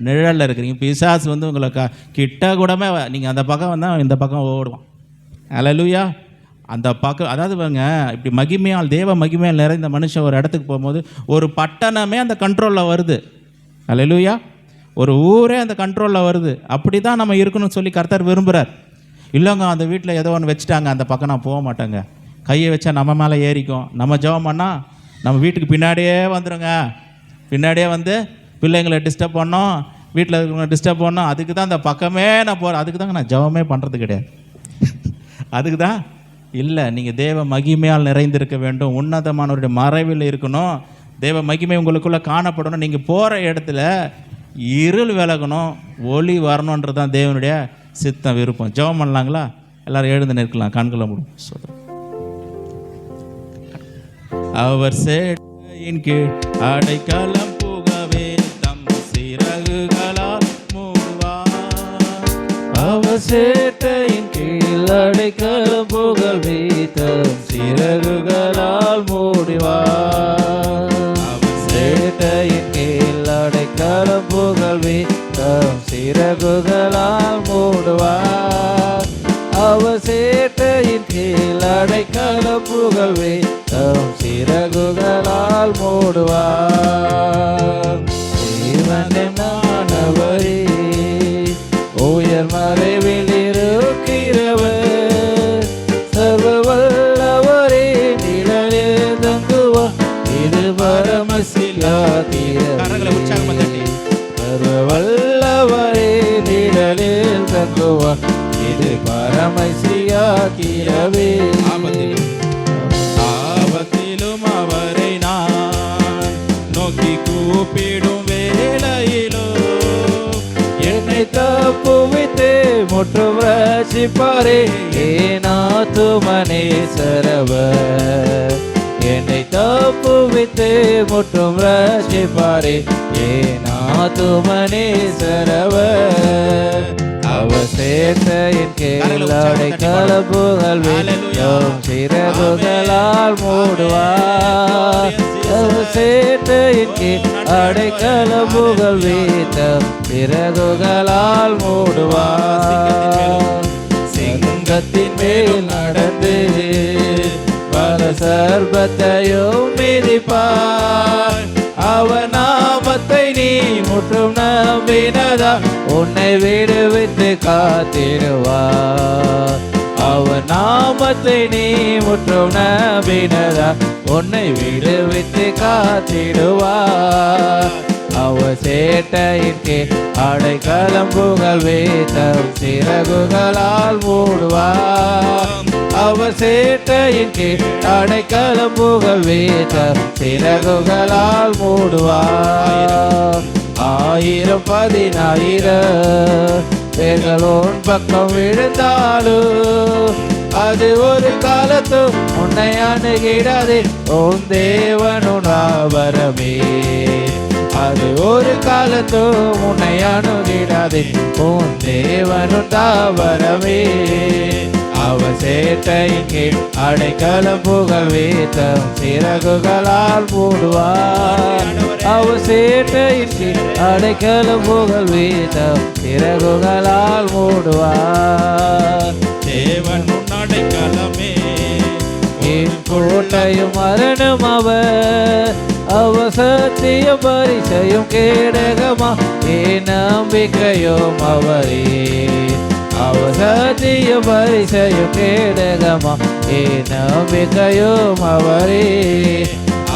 நிழலில் இருக்கிறீங்க. பிசாசு வந்து உங்களை கிட்ட கூடமே நீங்கள் அந்த பக்கம் வந்தால் இந்த பக்கம் ஓடுவான். அல்லேலூயா. அந்த அதாவது இப்படி மகிமையால் தேவ மகிமையால் நிறைந்த மனுஷன் ஒரு இடத்துக்கு போகும்போது ஒரு பட்டணமே அந்த கண்ட்ரோலில் வருது. அல்லேலூயா. ஒரு ஊரே அந்த கண்ட்ரோலில் வருது. அப்படி தான் நம்ம இருக்கணும்னு சொல்லி கர்த்தர் விரும்புகிறார். இல்லைங்க அந்த வீட்டில் ஏதோ ஒன்று வச்சுட்டாங்க, அந்த பக்கம் நான் போக மாட்டேங்க, கையை வச்சா நம்ம மேலே ஏறிக்கும், நம்ம ஜெபம் பண்ணால் நம்ம வீட்டுக்கு பின்னாடியே வந்துடுங்க, பின்னாடியே வந்து பிள்ளைங்களை டிஸ்டர்ப் பண்ணோம், வீட்டில் இருக்கிறவங்க டிஸ்டர்ப் பண்ணோம், அதுக்கு தான் அந்த பக்கமே நான் போகிறேன். அதுக்கு தாங்க நான் ஜெபமே பண்ணுறது கிடையாது. அதுக்கு தான் இல்லை. நீங்கள் தேவ மகிமையால் நிறைந்திருக்க வேண்டும், உன்னதமானவருடைய மறைவில் இருக்கணும், தேவ மகிமை உங்களுக்குள்ளே காணப்படணும். நீங்கள் போகிற இடத்துல இருள் விலகணும், ஒளி வரணுன்றது தான் தேவனுடைய சித்தம், விருப்பம். ஜெபம் பண்ணலாங்களா? எல்லாரும் எழுந்து நிற்கலாம், கண்களை மூடும். அவர் சேட்டையின் கீழ் அடைக்கலம் புகவே தம் சிறகுகளால் மூடுவார். அவர் சேட்டையின் கீழ் அடைக்கலம் புகவே தம் சிறகுகளால் மூடுவார். அவர் சேட்டையின் கீழ் அடைக்கலம் புகவே தம் சிறகுகளால் மூடுவார். அவர் சேட்டையின் கீழ் அடைக்கலம் புகவே தம் சிறகுகளால் மூடுவார். தேவனானவரே உயர் மறைவில் இருக்கிறவர், சர்வ வல்லவரே நிழலில் தங்குவார். இது பரமசிலா தீரவே, சர்வ வல்லவரே நிழலில் தங்குவார். இது பரமசியா தீரவே. ஆபத்திலும் அவரை நான் நோக்கி கூப்பிடும் வேளையிலோ என்னை தப்புவித்து முற்றும் ரட்சிப்பாரே என் ஆத்துமனேசரவர். என்னை தப்புவித்து முற்றும் ரட்சிப்பாரே என் ஆத்துமனேசரவர். அவர் சேட்டையின் கீழ் அடைக்கலம் புகவே தம் சிறகுகளால் மூடுவார். அவர் சேட்டையின் கீழ் அடைக்கலம் புகவே தம் சிறகுகளால் மூடுவார். சிங்கத்தின் மேல் நடந்து பல சர்பத்தையும் மிதிப்பார். அவர் நாமத்தை நீ முற்றும் நம்பினதா உன்னை விடுவித்து காத்திடுவார். அவர் நாமத்தை நீ முற்றும் நம்பினதா உன்னை விடுவித்து காத்திடுவார். அவர் சேட்டையின் கீழ் அடைக்கலம் புகவே தம் சிறகுகளால் மூடுவார். அவர் சேட்டையின் கீழ் அடைக்கலம் புகவே தம் சிறகுகளால் மூடுவார். 1000 10,000 பேர்கள் உன் பக்கம் விழுந்தாலும் அது ஒரு காலத்தும் உன்னை அணுகிடாதே. உன் தேவனுன் ஆபரமே, அது ஒரு காலத்தும் உன்னை அணுகிடாதே. உன் தேவனுன் தாவரமே. அவர் சேட்டையின் கீழ் அடைக்கலம் புகவே தம் சிறகுகளால் மூடுவார். அவர் சேட்டையின் கீழ் அடைக்கலம் புகவே தம் சிறகுகளால் மூடுவார். தேவன் அடைக்கலமே என் கோட்டையும் மரணம் அவர். அவர் சத்திய பரிசையும் கேடகமா என் நம்பிக்கையும் அவரே. அவர் சத்திய பரிசையும் கேடகமா என் நம்பிக்கையும் அவரே.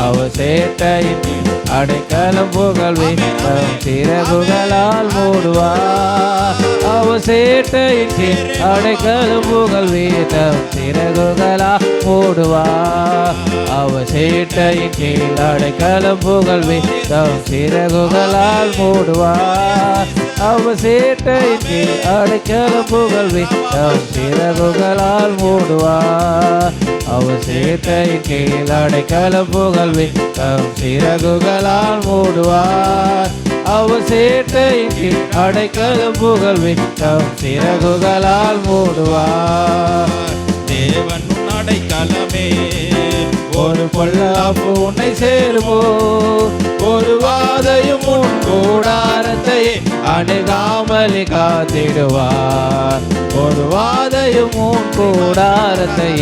அவர் சேட்டையின் கீழ் அடைக்கலம் புகவே தம் சிறகுகளால் மூடுவார். அவர் சேட்டையின் கீழ் அடைக்கலம் புகவே தம் சிறகுகளால் மூடுவார். அவர் சேட்டையின் கீழ் அடைக்கலம் புகவே தம் சிறகுகளால் மூடுவார். அவர் சேட்டையின் கீழ் அடைக்கலம் புகவே தம் சிறகுகளால் மூடுவார். அவர் சேட்டையின் கீழ் அடைக்கலம் புகவே தம் சிறகுகளால் மூடுவார். அவர் சேட்டையின் கீழ் அடைக்கலம் புகவே தம் சிறகுகளால் மூடுவார். தேவன் அடைக்கலமே ஒரு பொல்லாப்பு உன்னை சேருமோ, ஒரு வாதையும் உன் கூடாரத்தை அணுகாமல் காத்திடுவார். ஒரு வாதையும் உன் கூடாரத்தை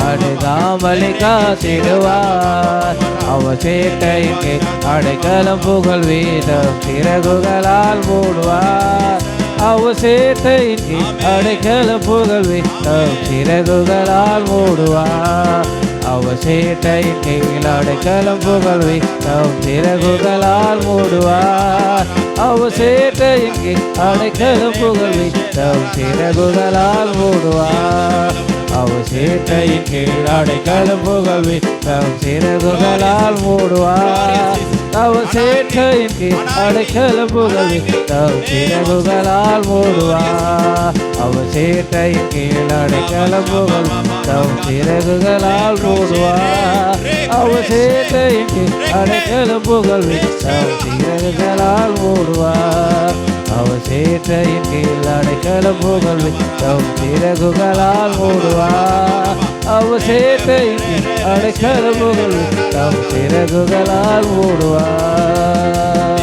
அணுகாமல் காத்திடுவார். அவர் சேட்டைக்கு அடைக்கலம் புகழ் வீதம் சிறகுகளால் மூடுவார். அவர் சேட்டைக்கு அடைக்கலம் புகழ் வீதம் சிறகுகளால் மூடுவார். அவர் சேட்டையின் கீழ் அடைக்கலம் புகழ் வீதம் சிறகுகளால் மூடுவார். அவர் சேட்டையின் கீழ் அடைக்கலம் புகழ் வீதம் சிறகுகளால் மூடுவார். அவர் சேட்டையின் கீழ் அடைக்கலம் புகழ் வீதம் சிறகுகளால் மூடுவார். அவர் சேட்டையின் கீழ் அடைக்கலம் புகழ் வீதம் சிறகுகளால் மூடுவார். அவர் சேட்டையின் கீழ் அடைக்கலம் புகழ் வீதம் சிறகுகளால் மூடுவார். அவர் சேட்டையின் கீழ் அடைக்கலம் புகழ் வீதம் சிறகுகளால் மூடுவார். அவர் சேட்டையின் கீழ் அடைக்கலம் புகழ் வீதம் சிறகுகளால் மூடுவார். அவர் சேட்டையின் கீழ் அடைக்கலம் புகழ் வீதம் சிறகுகளால் மூடுவார்.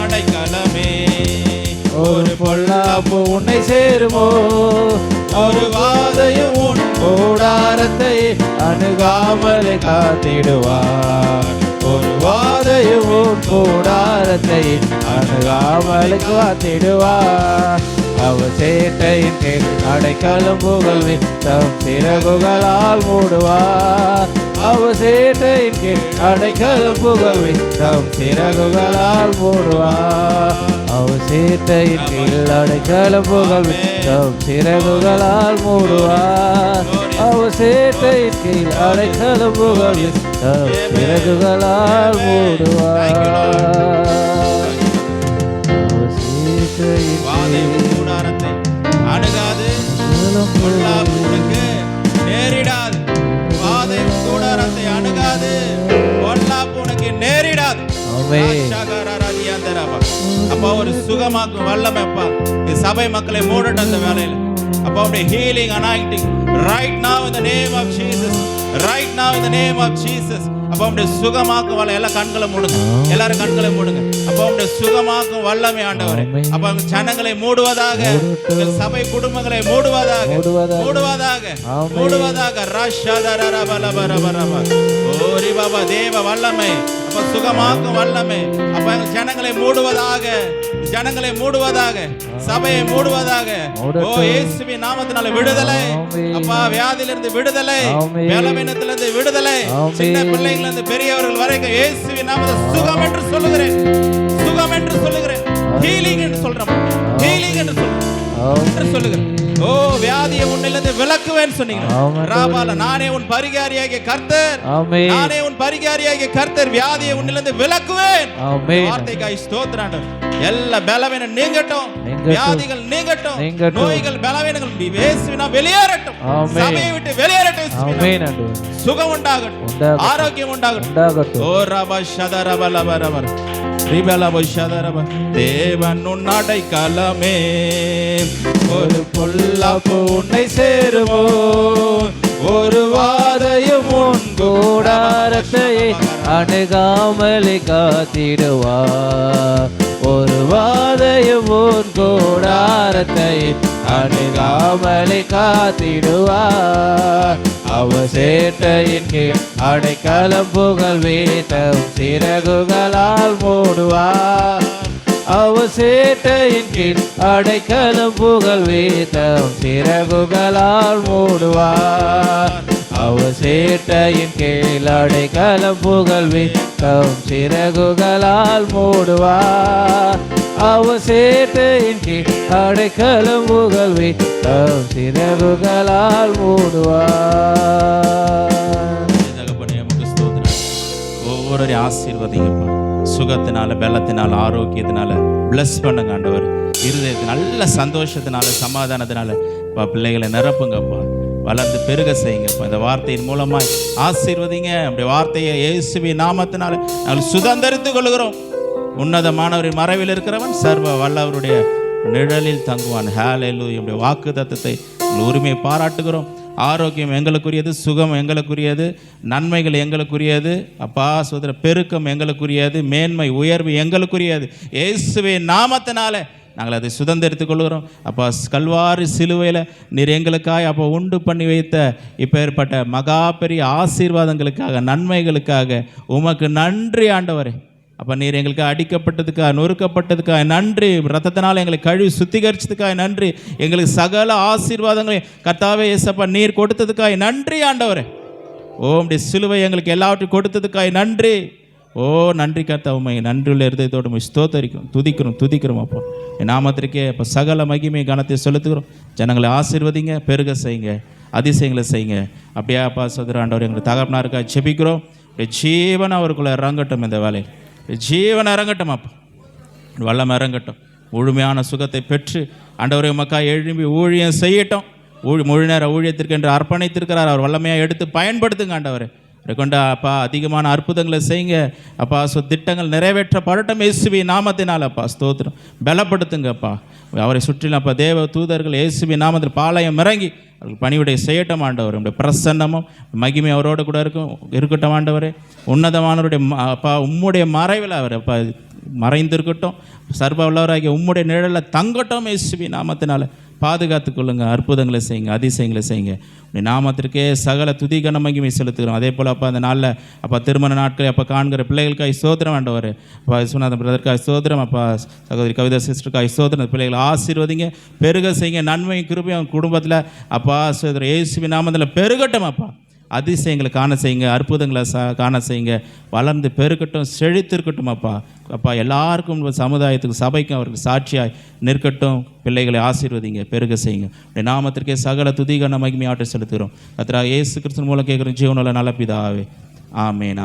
அடைக்கலமே ஒரு பொல்லாப்பு உன்னை சேருமோ, ஒரு வாதையும் உன் கூடாரத்தை அணுகாமல் காத்திடுவார். ஒரு வாதையும் உன் கூடாரத்தை அணுகாமல் காத்திடுவார். அவர் சேட்டையின் கீழ் அடைக்கலம் புகழ் வீதம் சிறகுகளால் மூடுவார். அவர் சேட்டையின் கீழ் அடைக்கலம் புகழ் வீதம் சிறகுகளால் மூடுவார். அவர் சேட்டையின் கீழ் அடைக்கலம் புகழ் வீதம் சிறகுகளால் மூடுவார். அவர் சேட்டையின் கீழ் அடைக்கலம் புகழ் வீதம் சிறகுகளால் மூடுவார். கூடாரத்தை அணுகாது, பொல்லாப்பு உனக்கு நேரிடாது. வாதை கூடாரத்தை அணுகாது, பொல்லாப்பு உனக்கு நேரிடாது. அப்பா ஒரு சுகமாக்கும் வல்லமைப்பா இந்த சபை மக்களை மூடட்டும் அந்த வேலையில. அப்பா உடைய healing anointing right now in the name of Jesus, right now in the name of Jesus. அப்பா உடைய சுகமாக்கும் வல்ல எல்லா கண்களை மூடுங்க, எல்லாரும் கண்களை மூடுங்க. அப்பா உடைய சுகமாக்கும் வல்லமை ஆண்டவரே. அப்பா ஜனங்களை மூடுவதாக, சபை குடும்பங்களை மூடுவதாக, மூடுவதாக, மூடுவதாக. ஓரி பாபா தேவ வல்லமை, அப்பா சுகமாக்கும் வல்லமை. அப்பா எங்கள் ஜனங்களை மூடுவதாக, ஜனங்களை மூடுவதாக, சபையை மூடுவதாக. ஓ இயேசுவின் நாமத்தினால விடுதலை. அப்பா வியாதியிலிருந்து விடுதலை, பலவீனத்திலிருந்து விடுதலை, சின்ன பிள்ளைகள் இருந்து பெரியவர்கள் வரைக்கும் இயேசுவின் நாமத்தில் சுகம் என்று சொல்லுகிறேன், சுகம் என்று சொல்லுகிறேன். ஹீலிங் என்று சொல்றேன், ஹீலிங் என்று சொல்லுகிறேன். ஓ வியாதியை உன்னிலிருந்து விலக்குவேன் சொன்னீங்க. ராபால நானே உன் பரிகாரியாகிய கர்த்தர், நானே உன் பரிகாரியாகிய கர்த்தர், வியாதியை உன்னிலிருந்து விலக்குவேன். வார்த்தைக்காய் ஸ்தோத்திரம். எல்லா பலவீனம் நீங்கட்டும், வியாதிகள் நீங்கட்டும், நோய்கள் பலவீனங்கள் இயேசுவினா வெளியேறட்டும், சபையை விட்டு வெளியேறட்டும். சுகம் உண்டாகட்டும், ஆரோக்கியம் உண்டாகட்டும். ஓ ரபா ஷதரப லபரபர் ரிபலப ஷதரப. தேவன் உன் அடைக்கலமே, ஒரு பொல்லாப்பு உன்னை சேருமோ, ஒரு வாதையும் உன் கூடாரத்தை அணுகாமல் காத்திடுவார். ஒரு வாதையும் உன் கூடாரத்தை அணுகாமல் காத்திடுவார். அவர் சேட்டையின் கீழ் அடைக்கலம் புகழ் வீதம் சிறகுகளால் மூடுவார். அவர் சேட்டையின் கீழ் அடைக்கலம் புகழ் வீதம் சிறகுகளால் மூடுவார். அவர் சேட்டையின் கீழ் அடைக்கலம் புகழ் வீதம் சிறகுகளால் மூடுவார். அவர் சேட்டையின் கீழ் அடைக்கலம் புகழ் வீதம் சிறகுகளால் மூடுவார். ஒவ்வொரு ஆசீர்வதிங்கப்பா, சுகத்தினால, பலத்தினால, ஆரோக்கியத்தினால பிளஸ் பண்ணுங்க ஆண்டவர். இருதயத்து நல்ல சந்தோஷத்தினால, சமாதானத்தினால பிள்ளைகளை நிரப்புங்கப்பா, வளர்ந்து பெருக செய்யுங்கப்பா. இந்த வார்த்தையின் மூலமாய் ஆசீர்வதிங்க. அப்படி வார்த்தையை இயேசுவின் நாமத்தினால நாங்கள் சுதந்திரித்துக் கொள்கிறோம். உன்னதமானவரின் மறைவில் இருக்கிறவன் சர்வ வல்லவருடைய நிழலில் தங்குவான். ஹல்லேலூயா. நம்முடைய வாக்கு தத்தத்தை உரிமையை பாராட்டுகிறோம். ஆரோக்கியம் எங்களுக்குரியது, சுகம் எங்களுக்குரியது, நன்மைகள் எங்களுக்குரியது. அப்பா சோதர பெருக்கம் எங்களுக்குரியது, மேன்மை உயர்வு எங்களுக்குரியது. இயேசுவின் நாமத்தினால நாங்கள் அதை சுதந்திரித்துக் கொள்கிறோம். அப்போ கல்வாரி சிலுவையில் நீர் எங்களுக்காக அப்போ உண்டு பண்ணி வைத்த இப்போ ஏற்பட்ட மகா பெரிய ஆசீர்வாதங்களுக்காக, நன்மைகளுக்காக உமக்கு நன்றி ஆண்டவரே. அப்போ நீர் எங்களுக்கு அடிக்கப்பட்டதுக்காக, நொறுக்கப்பட்டதுக்காக நன்றி. ரத்தத்தினால் எங்களை கழுவி சுத்திகரிச்சதுக்காக நன்றி. எங்களுக்கு சகல ஆசீர்வாதங்களை கர்த்தாவே இயேசப்பா நீர் கொடுத்ததுக்காக நன்றி ஆண்டவரே. உம்முடைய சிலுவை எங்களுக்கு எல்லாவற்றையும் கொடுத்ததுக்காக நன்றி. நன்றி கர்த்தாவே, உம்மை நன்றியுள்ள இருதயத்தோடு உம்மை ஸ்தோத்தரிக்கிறோம், துதிக்கிறோம். அப்போ என் நாமத்திற்கே இப்போ சகல மகிமை கனத்தை செலுத்துகிறோம். ஜனங்களை ஆசீர்வதிங்க, பெருக செய்யுங்க, அதிசயங்களை செய்யுங்க. அப்படியே அப்பா சோதர ஆண்டவர் எங்களுக்கு தகப்பனாருக்காக ஜெபிக்கிறோம். ஜீவன் அவருக்குள்ளே இறங்கட்டும், இந்த வேலையில் ஜீவன் இறங்கட்டும். அப்போ வல்லம் இறங்கட்டும். முழுமையான சுகத்தை பெற்று ஆண்டவரை மக்கள் எழும்பி ஊழியம் செய்யட்டும். முழு நேர ஊழியத்திற்கு என்று அர்ப்பணித்திருக்கிறார். அவர் வல்லமையாக எடுத்து பயன்படுத்துங்க ஆண்டவரை. கொண்ட அப்பா அதிகமான அற்புதங்களை செய்யுங்க அப்பா. திட்டங்கள் நிறைவேற்றப்படட்டும் இயேசுவின் நாமத்தினால் அப்பா. ஸ்தோத்திரம். பலப்படுத்துங்கப்பா. அவரை சுற்றிலும் அப்பா தேவ தூதர்கள் இயேசுவின் நாமத்தில் பாளையம் இறங்கி அவர்கள் பணிவிடை செய்யட்டும் ஆண்டவர். உடைய பிரசன்னமும் மகிமை அவரோடு கூட இருக்கட்டும் ஆண்டவரே. உன்னதமானவருடைய அப்பா உம்முடைய மறைவில் அவர் அப்பா மறைந்திருக்கட்டும். சர்வ உள்ளவராகிய உம்முடைய நிழலில் தங்கட்டும் இயேசுவின் நாமத்தினால. பாதுகாத்துக் கொள்ளுங்க. அற்புதங்களை செய்யுங்க, அதிசயங்களை செய்யுங்க. நாமத்திற்கே சகல துதி கன மகிமை செலுத்துகிறோம். அதே போல் அப்பா அந்த நாளில் அப்பா திருமண நாட்களை அப்போ காண்கிற பிள்ளைகளுக்காக சோதரம் ஆண்டவர். அப்பா விஸ்வநாதன் பிரதற்காக சோதரம், அப்பா சகோதரி கவிதா சிஸ்டருக்காக சோதரம். பிள்ளைகளை ஆசீர்வதிங்க, பெருக செய்யுங்க. நன்மை கிருபை அவங்க குடும்பத்தில் அப்பா சோதர இயேசுவின் நாமத்தில் பெருகட்டும் அப்பா. அதிசயங்களை காண செய்யுங்க, அற்புதங்களை காண செய்யுங்க. வளர்ந்து பெருக்கட்டும், செழித்திருக்கட்டும் அப்பா. அப்பா எல்லாருக்கும் சமுதாயத்துக்கு சபைக்கும் அவருக்கு சாட்சியாய் நிற்கட்டும். பிள்ளைகளை ஆசீர்வதிங்க, பெருக செய்யுங்க. நாமத்திற்கே சகல துதிகன மகிமை ஆற்ற செலுத்துகிறோம். கர்த்தராகிய இயேசு கிறிஸ்து மூலம் கேட்குறோம் ஜீவனுள்ள நல்ல பிதாவே. ஆமென்.